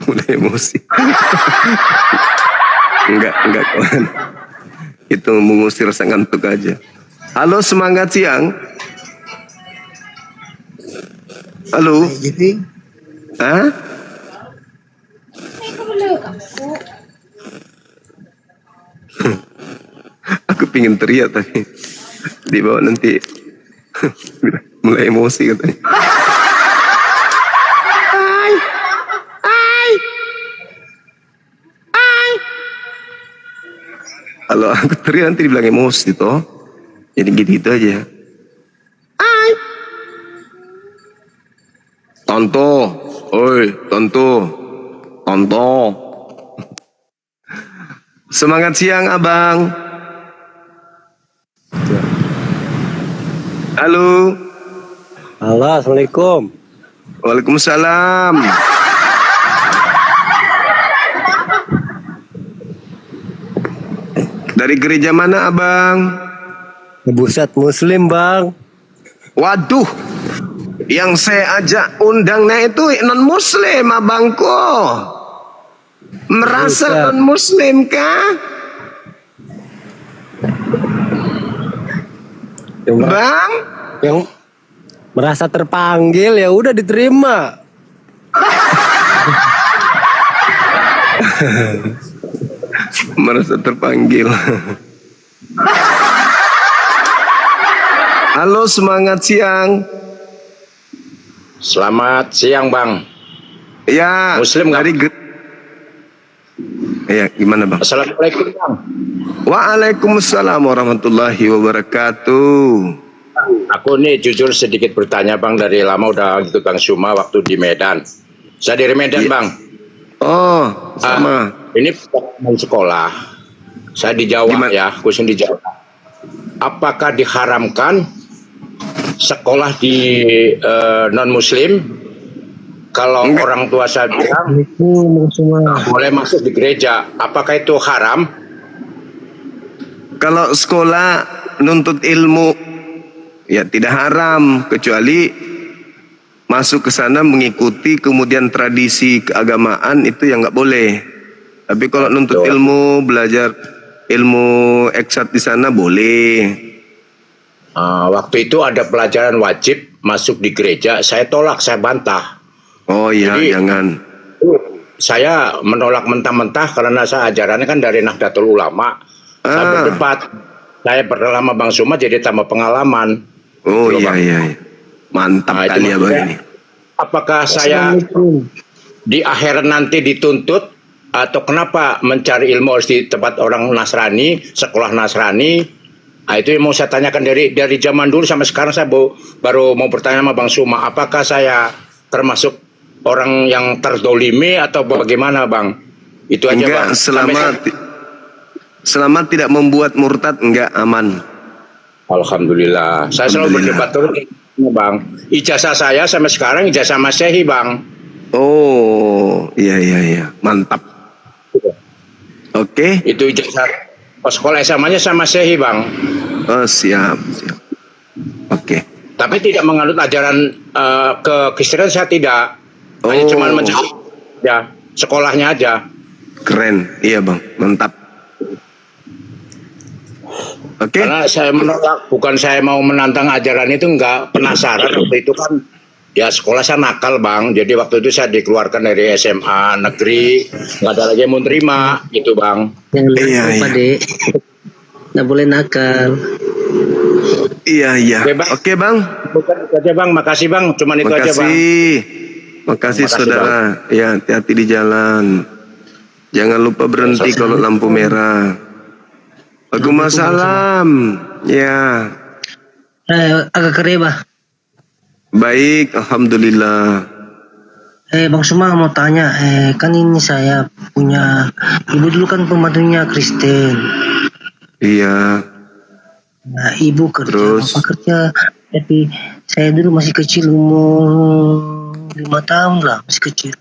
Udah emosi. Enggak kawan. Itu mengusir rasa ngantuk aja. Halo, semangat siang. Halo? Hah? Aku pingin teriak tapi di bawah nanti mulai emosi katanya. Kalau aku teriak nanti dibilang emosi toh. Jadi gitu-gitu aja. Tonto, oi, tonto, tonto. Semangat siang abang. Halo. Halo, assalamualaikum. Waalaikumsalam. Dari gereja mana abang? Buset Muslim bang. Waduh, yang saya ajak undangnya itu non Muslim abangku. Merasa non Muslim kah? Bang? Yang merasa terpanggil ya udah diterima. Merasa terpanggil. Halo, semangat siang. Selamat siang bang. Ya. Muslim dari ya gimana bang? Assalamualaikum bang. Waalaikumsalam warahmatullahi wabarakatuh. Aku nih jujur sedikit bertanya bang, dari lama udah gitu Bang Suma waktu di Medan. Saya dari Medan bang. Oh sama. Ini pengalaman sekolah. Saya di Jawa ya, khusus di Jawa. Apakah diharamkan sekolah di non Muslim kalau orang tua saya bilang boleh masuk di gereja? Apakah itu haram? Kalau sekolah nuntut ilmu ya tidak haram, kecuali masuk ke sana mengikuti kemudian tradisi keagamaan itu yang nggak boleh. Tapi kalau nuntut ilmu, belajar ilmu eksat di sana boleh. Waktu itu ada pelajaran wajib masuk di gereja, saya tolak, saya bantah. Oh iya, jadi, jangan. Saya menolak mentah-mentah karena saya ajarannya kan dari Nahdlatul Ulama. Saya berdebat, saya berlama Bang Suma jadi tambah pengalaman. Oh iya. Mantap kali ya bang ini. Apakah saya di akhirat nanti dituntut atau kenapa mencari ilmu harus di tempat orang Nasrani, sekolah Nasrani? Nah, itu yang mau saya tanyakan dari zaman dulu sampai sekarang. Saya baru mau bertanya sama Bang Suma, apakah saya termasuk orang yang terdolimi atau bagaimana bang? Itu aja enggak, bang. Selama tidak membuat murtad enggak, aman. Alhamdulillah. Saya selalu berdebat terus bang. Ijazah saya sampai sekarang ijazah Masehi bang. Oh iya, mantap. Oke. Itu ijazah sekolah SMA-nya sama Masehi bang. Oh siap. Oke. Tapi tidak menganut ajaran kekristenan, saya tidak. Hanya cuma mencari ya sekolahnya aja. Keren, iya bang, mantap. Oke. Karena saya menolak, bukan saya mau menantang ajaran itu, enggak, penasaran. Waktu itu kan ya sekolah saya nakal bang, jadi waktu itu saya dikeluarkan dari SMA negeri, nggak ada lagi yang mau terima, gitu bang. Yang lupa dek, nggak boleh nakal. Iya. Oke bang. Bukan itu aja bang, makasih bang, cuman itu aja bang. Makasih saudara. Bang. Ya hati-hati di jalan. Jangan lupa berhenti kalau lampu merah. Waalaikumsalam. Ya. Agak kereba. Baik, alhamdulillah. Bang Suma mau tanya, kan ini saya punya ibu dulu kan pembantunya Kristen. Iya. Nah, ibu kerja, bapak kerja. Tapi saya dulu masih kecil, umur 5 tahun lah, masih kecil.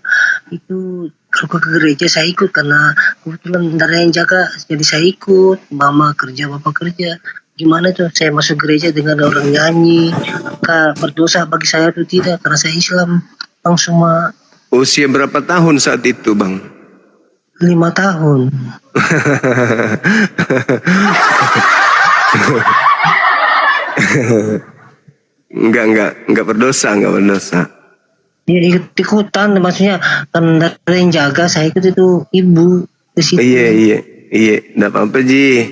Itu kalau ke gereja saya ikut karena kebetulan tidak ada yang jaga, jadi saya ikut. Mama kerja, bapak kerja. Gimana tuh saya masuk gereja dengan orang nyanyi? Apakah berdosa bagi saya atau tidak? Karena saya Islam, Bang Suma. Usia berapa tahun saat itu bang? 5 tahun. Enggak berdosa. Dia ikut-ikutan, maksudnya kan ada yang jaga, saya ikut itu ibu ke situ. Iya. Nggak apa-apa Ji.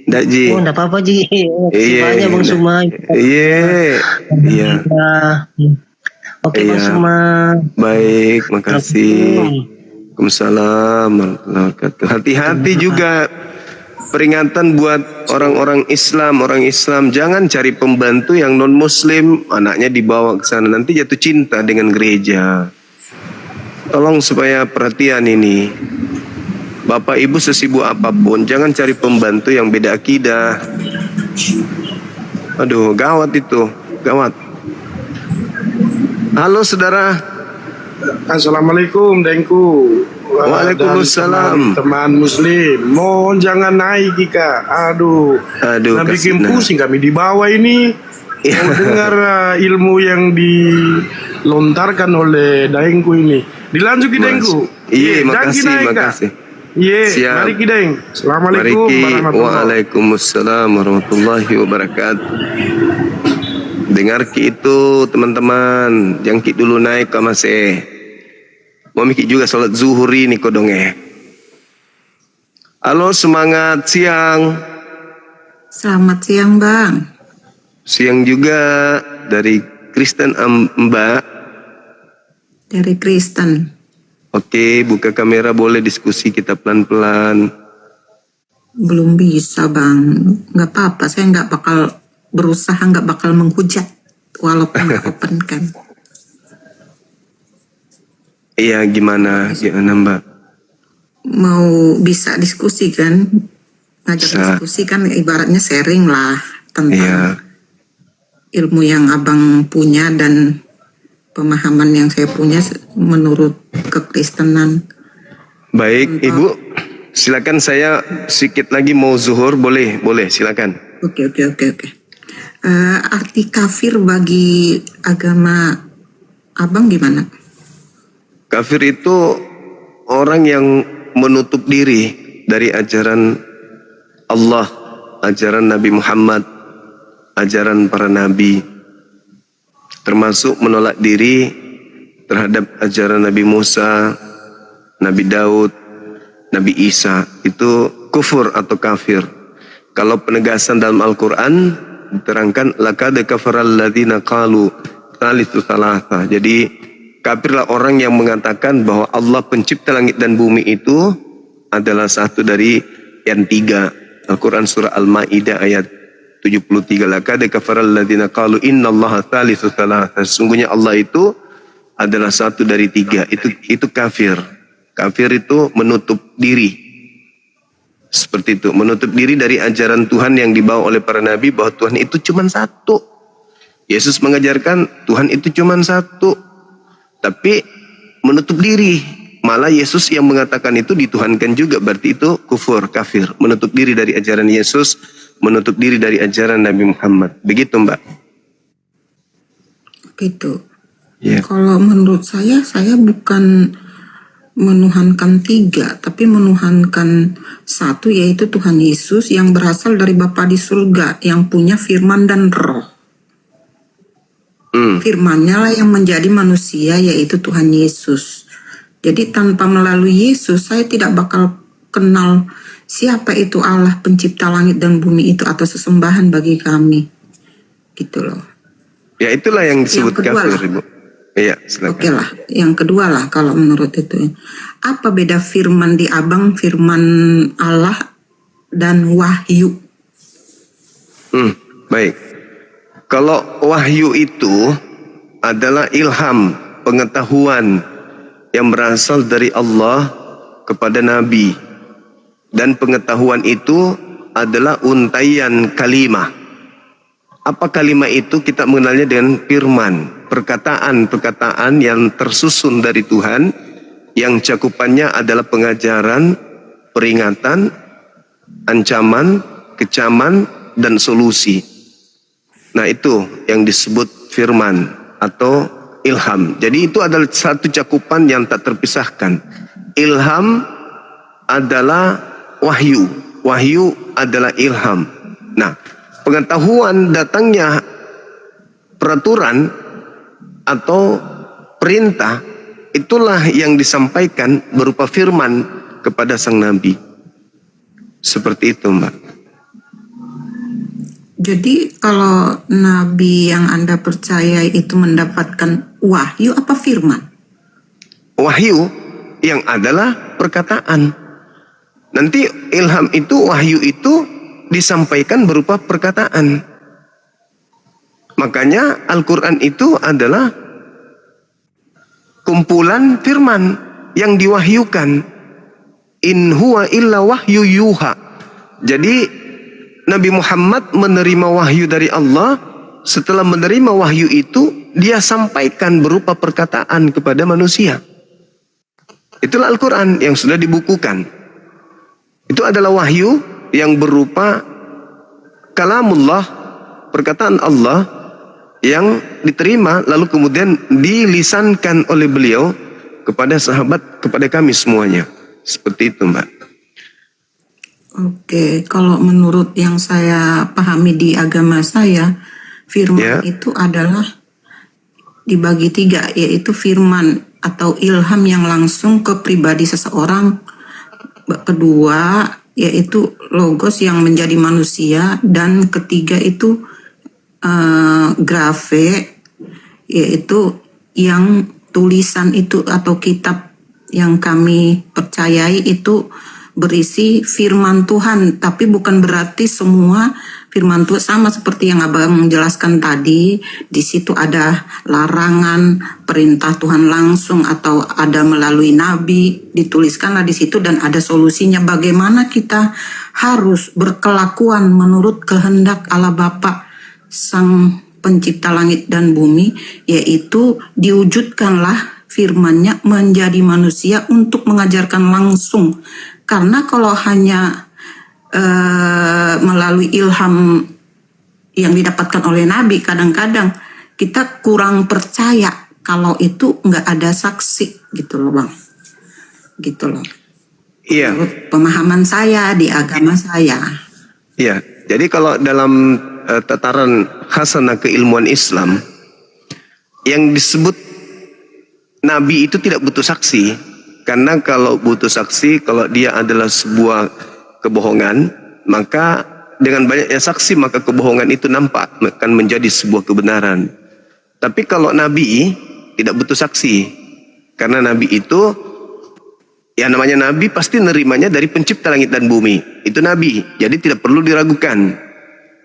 Nggak Ji. Oh, enggak apa-apa Ji. Terima kasih Bang Suma. Iya. Oke Bang Suma. Baik, makasih. Waalaikumsalam warahmatullahi wabarakatuh. Hati-hati juga. Peringatan buat orang Islam, jangan cari pembantu yang non Muslim, anaknya dibawa ke sana nanti jatuh cinta dengan gereja. Tolong supaya perhatian ini. Bapak Ibu sesibuk apapun, jangan cari pembantu yang beda akidah. Aduh, gawat itu, gawat. Halo saudara. Assalamualaikum Dengku. Waalaikumsalam. Teman Muslim, mohon jangan naik Ika. Aduh, nah bikin pusing kami di bawah ini. Mau dengar ilmu yang dilontarkan oleh Dengku ini. Dilanjuti Dengku. Iya, makasih. Iya, mari Kideng. Assalamualaikum warahmatullahi wabarakatuh. Waalaikumsalam warahmatullahi wabarakatuh. Dengar ki itu teman-teman, jangan ki dulu naik ke masih. Mau mikir juga sholat zuhur ini kodongnya. Halo, semangat siang. Selamat siang Bang. Siang juga dari Kristen Mbak. Dari Kristen. Oke, buka kamera boleh diskusi kita pelan-pelan. Belum bisa Bang. Nggak apa-apa, saya nggak bakal berusaha, nggak bakal menghujat walaupun nggak open kan. Iya, gimana Mbak? Mau bisa diskusi kan? Ngajak diskusi kan ibaratnya sharing lah tentang ilmu yang abang punya dan pemahaman yang saya punya menurut kekristenan. Baik, Ibu. Silakan, saya sedikit lagi mau zuhur, boleh silakan. Oke. Arti kafir bagi agama abang gimana? Kafir itu orang yang menutup diri dari ajaran Allah, ajaran Nabi Muhammad, ajaran para nabi, termasuk menolak diri terhadap ajaran Nabi Musa, Nabi Daud, Nabi Isa. Itu kufur atau kafir. Kalau penegasan dalam Al-Quran diterangkan laqad kafaral ladzina qalu tsalitsu tsalatsa. Jadi kafirlah orang yang mengatakan bahwa Allah pencipta langit dan bumi itu adalah satu dari yang tiga. Al-Quran surah Al-Ma'idah ayat 73. Laqad kafaral ladzina qalu innallaha tsalitsu tsalatsa. Sesungguhnya Allah itu adalah satu dari tiga. Itu kafir. Kafir itu menutup diri. Seperti itu, menutup diri dari ajaran Tuhan yang dibawa oleh para nabi bahwa Tuhan itu cuma satu. Yesus mengajarkan Tuhan itu cuma satu. Tapi menutup diri. Malah Yesus yang mengatakan itu dituhankan juga. Berarti itu kufur, kafir. Menutup diri dari ajaran Yesus, menutup diri dari ajaran Nabi Muhammad. Begitu Mbak. Begitu. Kalau menurut saya bukan menuhankan tiga, tapi menuhankan satu, yaitu Tuhan Yesus yang berasal dari Bapa di surga, yang punya firman dan roh. Firman-Nya lah yang menjadi manusia, yaitu Tuhan Yesus. Jadi tanpa melalui Yesus, saya tidak bakal kenal siapa itu Allah pencipta langit dan bumi itu, atau sesembahan bagi kami. Gitu loh. Ya itulah yang disebut kafir, Ibu. Iya, silakan. Oke lah, yang kedua lah kalau menurut itu. Apa beda firman di abang, firman Allah dan wahyu? Baik. Kalau wahyu itu adalah ilham, pengetahuan yang berasal dari Allah kepada Nabi. Dan pengetahuan itu adalah untaian kalimah. Apa kalimah itu? Kita mengenalnya dengan firman. Perkataan-perkataan yang tersusun dari Tuhan, yang cakupannya adalah pengajaran, peringatan, ancaman, kecaman, dan solusi. Nah itu yang disebut firman atau ilham. Jadi itu adalah satu cakupan yang tak terpisahkan. Ilham adalah wahyu. Wahyu adalah ilham. Nah, pengetahuan datangnya peraturan atau perintah, itulah yang disampaikan berupa firman kepada sang Nabi. Seperti itu, Mbak. Jadi kalau Nabi yang Anda percaya itu mendapatkan wahyu apa firman? Wahyu yang adalah perkataan. Nanti ilham itu, wahyu itu disampaikan berupa perkataan. Makanya Al-Quran itu adalah kumpulan firman yang diwahyukan. In huwa illa wahyu yuha. Jadi Nabi Muhammad menerima wahyu dari Allah. Setelah menerima wahyu itu, dia sampaikan berupa perkataan kepada manusia. Itulah Al-Quran yang sudah dibukukan. Itu adalah wahyu yang berupa kalamullah, perkataan Allah yang diterima lalu kemudian dilisankan oleh beliau kepada sahabat, kepada kami semuanya. Seperti itu, Mbak. Oke, kalau menurut yang saya pahami di agama saya, firman itu adalah dibagi 3, yaitu firman atau ilham yang langsung ke pribadi seseorang. Kedua, yaitu logos yang menjadi manusia. Dan ketiga itu grafe, yaitu yang tulisan itu atau kitab yang kami percayai itu berisi firman Tuhan, tapi bukan berarti semua firman Tuhan sama seperti yang Abang jelaskan tadi. Di situ ada larangan, perintah Tuhan langsung atau ada melalui nabi, dituliskanlah di situ dan ada solusinya bagaimana kita harus berkelakuan menurut kehendak Allah Bapa Sang Pencipta langit dan bumi, yaitu diwujudkanlah firman-Nya menjadi manusia untuk mengajarkan langsung. Karena kalau hanya melalui ilham yang didapatkan oleh Nabi, kadang-kadang kita kurang percaya kalau itu nggak ada saksi, gitu loh Bang. Gitu loh. Iya. Menurut pemahaman saya di agama saya. Iya. Jadi kalau dalam tataran khasanah keilmuan Islam, yang disebut Nabi itu tidak butuh saksi. Karena kalau butuh saksi, kalau dia adalah sebuah kebohongan, maka dengan banyaknya saksi, maka kebohongan itu nampak akan menjadi sebuah kebenaran. Tapi kalau Nabi tidak butuh saksi. Karena Nabi itu, ya namanya Nabi pasti nerimanya dari Pencipta langit dan bumi. Itu Nabi, jadi tidak perlu diragukan.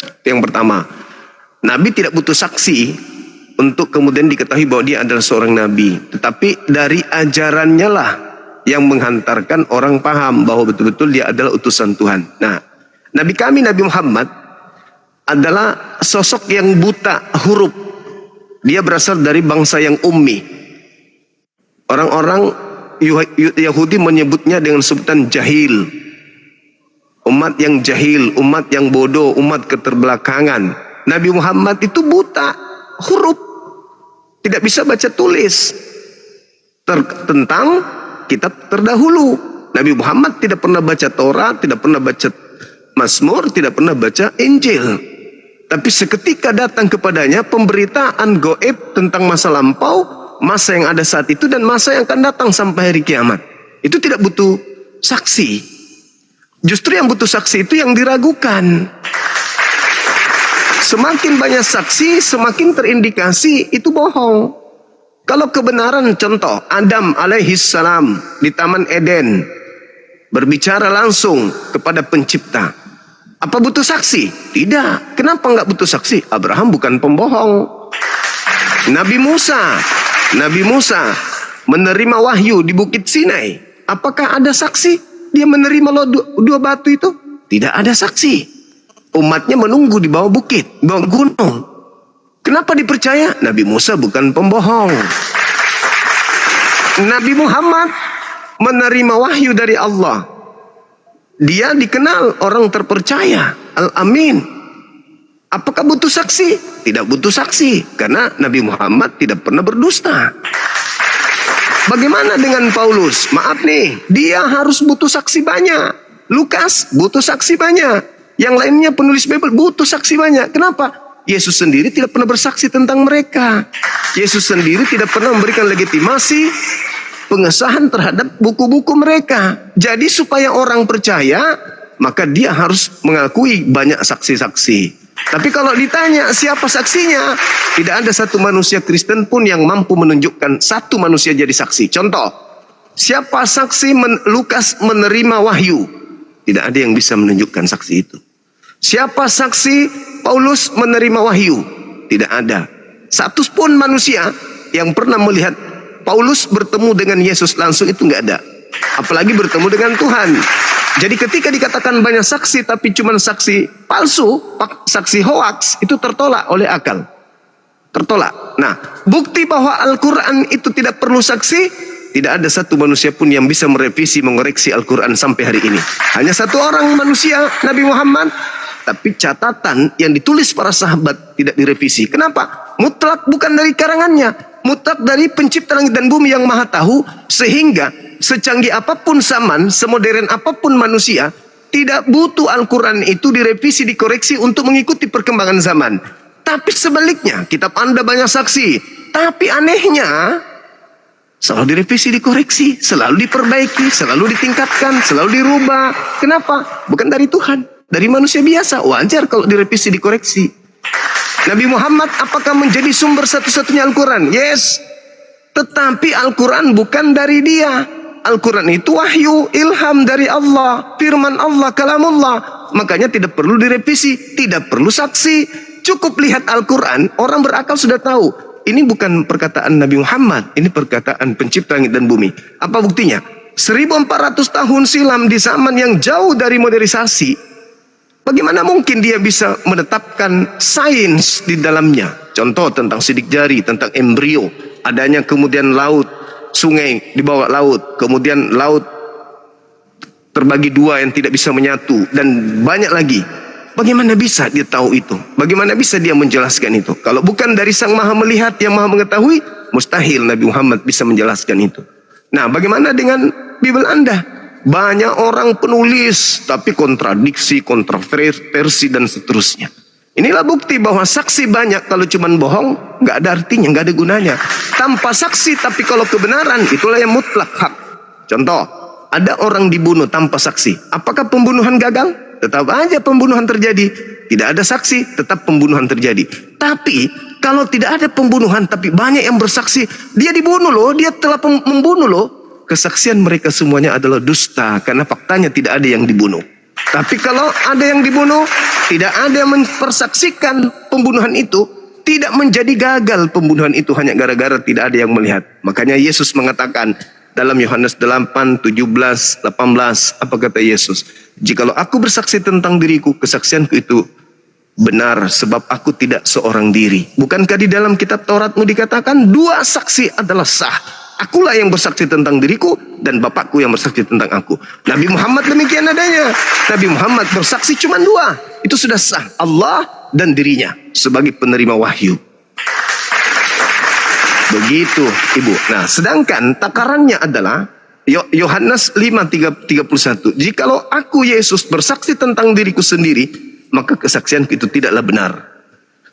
Itu yang pertama. Nabi tidak butuh saksi untuk kemudian diketahui bahwa dia adalah seorang Nabi. Tetapi dari ajarannya lah yang menghantarkan orang paham bahwa betul-betul dia adalah utusan Tuhan. Nah, Nabi kami Nabi Muhammad adalah sosok yang buta huruf. Dia berasal dari bangsa yang ummi. Orang-orang Yahudi menyebutnya dengan sebutan jahil. Umat yang jahil, umat yang bodoh, umat keterbelakangan. Nabi Muhammad itu buta huruf. Tidak bisa baca tulis. Tentang kitab terdahulu. Nabi Muhammad tidak pernah baca Taurat, tidak pernah baca Mazmur, tidak pernah baca Injil. Tapi seketika datang kepadanya pemberitaan gaib tentang masa lampau, masa yang ada saat itu dan masa yang akan datang sampai hari kiamat. Itu tidak butuh saksi. Justru yang butuh saksi itu yang diragukan. Semakin banyak saksi, semakin terindikasi itu bohong. Kalau kebenaran, contoh Adam alaihissalam di Taman Eden berbicara langsung kepada Pencipta. Apa butuh saksi? Tidak. Kenapa nggak butuh saksi? Abraham bukan pembohong. Nabi Musa menerima wahyu di Bukit Sinai. Apakah ada saksi? Dia menerima dua batu itu? Tidak ada saksi. Umatnya menunggu di bawah bukit, di bawah gunung. Kenapa dipercaya? Nabi Musa bukan pembohong. Nabi Muhammad menerima wahyu dari Allah. Dia dikenal orang terpercaya, Al-Amin. Apakah butuh saksi? Tidak butuh saksi, karena Nabi Muhammad tidak pernah berdusta. Bagaimana dengan Paulus? Maaf nih, dia harus butuh saksi banyak. Lukas butuh saksi banyak. Yang lainnya penulis Bible butuh saksi banyak. Kenapa? Yesus sendiri tidak pernah bersaksi tentang mereka. Yesus sendiri tidak pernah memberikan legitimasi pengesahan terhadap buku-buku mereka. Jadi supaya orang percaya, maka dia harus mengakui banyak saksi-saksi. Tapi kalau ditanya siapa saksinya, tidak ada satu manusia Kristen pun yang mampu menunjukkan satu manusia jadi saksi. Contoh, siapa saksi Lukas menerima wahyu? Tidak ada yang bisa menunjukkan saksi itu. Siapa saksi Paulus menerima wahyu? Tidak ada. Satu pun manusia yang pernah melihat Paulus bertemu dengan Yesus langsung itu nggak ada. Apalagi bertemu dengan Tuhan. Jadi ketika dikatakan banyak saksi tapi cuma saksi palsu, saksi hoax, itu tertolak oleh akal. Tertolak. Nah, bukti bahwa Al-Quran itu tidak perlu saksi, tidak ada satu manusia pun yang bisa merevisi, mengoreksi Al-Quran sampai hari ini. Hanya satu orang manusia, Nabi Muhammad. Tapi catatan yang ditulis para sahabat tidak direvisi. Kenapa? Mutlak bukan dari karangannya. Mutlak dari pencipta langit dan bumi yang maha tahu. Sehingga secanggih apapun zaman, semodern apapun manusia, tidak butuh Al-Quran itu direvisi, dikoreksi untuk mengikuti perkembangan zaman. Tapi sebaliknya, kitab Anda banyak saksi. Tapi anehnya, selalu direvisi, dikoreksi, selalu diperbaiki, selalu ditingkatkan, selalu dirubah. Kenapa? Bukan dari Tuhan, dari manusia biasa. Wajar kalau direvisi, dikoreksi. Nabi Muhammad apakah menjadi sumber satu-satunya Al-Quran? Yes. Tetapi Al-Quran bukan dari dia. Al-Quran itu wahyu, ilham dari Allah, firman Allah, kalamullah. Makanya tidak perlu direvisi, tidak perlu saksi. Cukup lihat Al-Quran, orang berakal sudah tahu. Ini bukan perkataan Nabi Muhammad, ini perkataan pencipta langit dan bumi. Apa buktinya? 1400 tahun silam di zaman yang jauh dari modernisasi, bagaimana mungkin dia bisa menetapkan sains di dalamnya? Contoh tentang sidik jari, tentang embrio, adanya kemudian laut, sungai di bawah laut, kemudian laut terbagi dua yang tidak bisa menyatu, dan banyak lagi. Bagaimana bisa dia tahu itu? Bagaimana bisa dia menjelaskan itu? Kalau bukan dari Sang Maha Melihat yang Maha Mengetahui, mustahil Nabi Muhammad bisa menjelaskan itu. Nah, bagaimana dengan Bible Anda? Banyak orang penulis, tapi kontradiksi, kontroversi, dan seterusnya. Inilah bukti bahwa saksi banyak, kalau cuma bohong, nggak ada artinya, nggak ada gunanya. Tanpa saksi, tapi kalau kebenaran, itulah yang mutlak hak. Contoh, ada orang dibunuh tanpa saksi. Apakah pembunuhan gagal? Tetap aja pembunuhan terjadi. Tidak ada saksi, tetap pembunuhan terjadi. Tapi, kalau tidak ada pembunuhan, tapi banyak yang bersaksi, dia dibunuh loh, dia telah membunuh loh. Kesaksian mereka semuanya adalah dusta, karena faktanya tidak ada yang dibunuh. Tapi kalau ada yang dibunuh, tidak ada yang mempersaksikan pembunuhan itu, tidak menjadi gagal pembunuhan itu hanya gara-gara tidak ada yang melihat. Makanya Yesus mengatakan dalam Yohanes 8, 17, 18, apa kata Yesus? Jikalau aku bersaksi tentang diriku, kesaksianku itu benar, sebab aku tidak seorang diri. Bukankah di dalam kitab Tauratmu dikatakan 2 saksi adalah sah? Akulah yang bersaksi tentang diriku dan Bapakku yang bersaksi tentang aku. Nabi Muhammad demikian adanya. Nabi Muhammad bersaksi cuma 2. Itu sudah sah. Allah dan dirinya sebagai penerima wahyu. Begitu, Ibu. Nah, sedangkan takarannya adalah Yohanes 5:31. Jikalau aku Yesus bersaksi tentang diriku sendiri, maka kesaksianku itu tidaklah benar.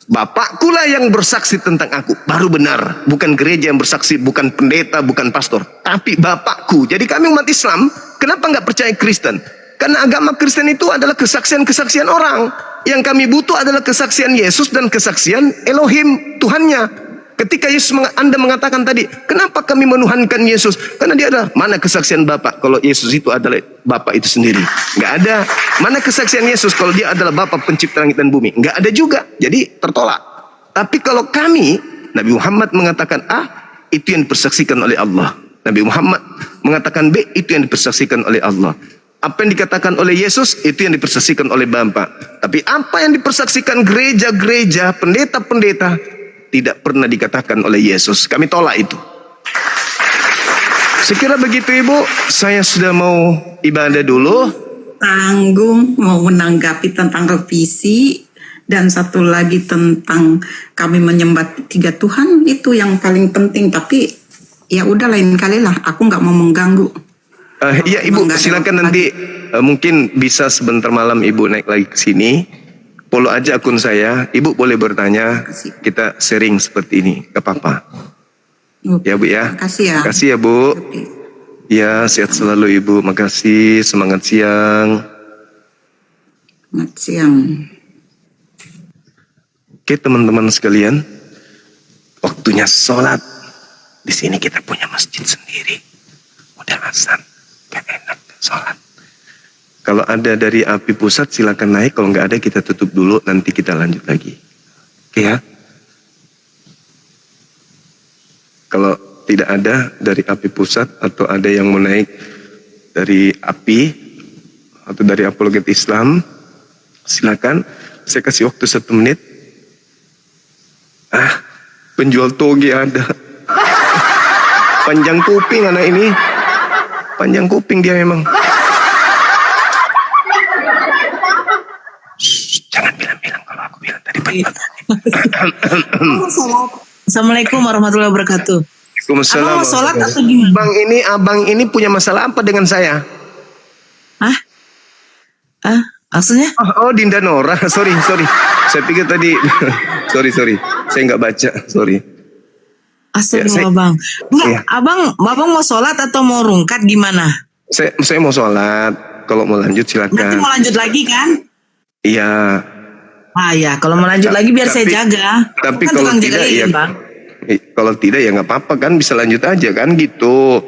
Bapakku lah yang bersaksi tentang aku, baru benar. Bukan gereja yang bersaksi, bukan pendeta, bukan pastor, tapi Bapakku. Jadi kami umat Islam, kenapa nggak percaya Kristen? Karena agama Kristen itu adalah kesaksian-kesaksian orang. Yang kami butuh adalah kesaksian Yesus dan kesaksian Elohim, Tuhannya. Ketika Yesus Anda mengatakan tadi, kenapa kami menuhankan Yesus? Karena dia adalah, mana kesaksian Bapa kalau Yesus itu adalah Bapa itu sendiri? Nggak ada. Mana kesaksian Yesus kalau dia adalah Bapa pencipta langit dan bumi? Nggak ada juga. Jadi tertolak. Tapi kalau kami, Nabi Muhammad mengatakan A, itu yang dipersaksikan oleh Allah. Nabi Muhammad mengatakan B, itu yang dipersaksikan oleh Allah. Apa yang dikatakan oleh Yesus, itu yang dipersaksikan oleh Bapa. Tapi apa yang dipersaksikan gereja-gereja, pendeta-pendeta, tidak pernah dikatakan oleh Yesus. Kami tolak itu. Sekira begitu, Ibu. Saya sudah mau ibadah dulu. Tanggung mau menanggapi tentang revisi, dan satu lagi tentang kami menyembah 3 Tuhan, itu yang paling penting. Tapi ya udah, lain kali lah. Aku nggak mau mengganggu. Iya, Ibu, silakan nanti mungkin bisa sebentar malam Ibu naik lagi ke sini. follow aja akun saya. Ibu boleh bertanya, kita sharing seperti ini, gak apa-apa. Ya Bu ya. Makasih ya. Makasih ya Bu. Ya, sehat selalu Ibu. Makasih. Semangat siang. Selamat siang. Oke teman-teman sekalian, waktunya sholat. Di sini kita punya masjid sendiri. Udah azan, gak enak sholat. Kalau ada dari API pusat silakan naik. Kalau nggak ada kita tutup dulu. Nanti kita lanjut lagi. Oke ya. Kalau tidak ada dari API pusat atau ada yang mau naik dari API atau dari Apologet Islam, silakan. Saya kasih waktu 1 menit. Penjual toge ada. Panjang kuping anak ini. Panjang kuping dia memang. Jangan bilang-bilang kalau aku bilang tadi. Assalamualaikum warahmatullahi wabarakatuh. Waalaikumsalam. Abang mau sholat atau gimana? Abang ini punya masalah apa dengan saya? Maksudnya? Oh, Dinda Nora. Sorry. Saya pikir tadi. sorry. Saya nggak baca. Sorry. Astagfirullah bang. Abang mau sholat atau mau rungkat gimana? Saya mau sholat. Kalau mau lanjut silakan. Berarti mau lanjut lagi kan? Iya. Ya, kalau mau lanjut lagi biar saya jaga. Tapi kan kalau tidak ya, bang. Kalau tidak ya nggak apa-apa kan, bisa lanjut aja kan gitu.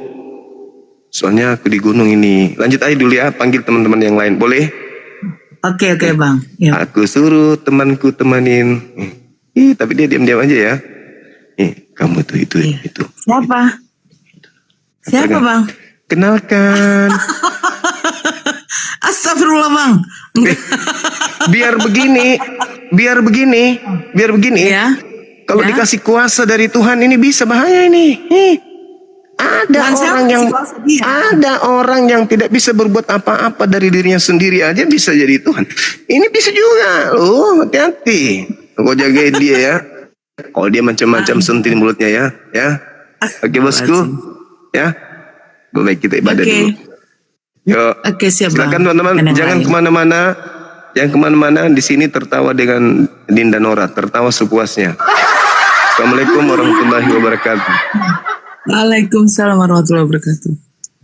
Soalnya aku di gunung ini. Lanjut aja dulu ya, panggil teman-teman yang lain, boleh? Oke bang. Ya. Aku suruh temanku temanin. Tapi dia diam-diam aja ya. Kamu tuh itu. Siapa bang? Kenalkan. Astagfirullah bang. Biar begini. Ya. Kalau dikasih kuasa dari Tuhan ini bisa bahaya ini. Ada orang yang tidak bisa berbuat apa-apa dari dirinya sendiri aja bisa jadi Tuhan. Ini bisa juga. Hati-hati. Kau jagain dia ya. Kalau dia macam-macam sentin mulutnya ya. Oke bosku. Ya. Baik kita ibadah dulu. Yuk. Siap. Silakan teman-teman, jangan kemana-mana. Yang kemana-mana di sini tertawa dengan Dinda Nora, tertawa sepuasnya. Assalamualaikum warahmatullahi wabarakatuh. Waalaikumsalam warahmatullahi wabarakatuh.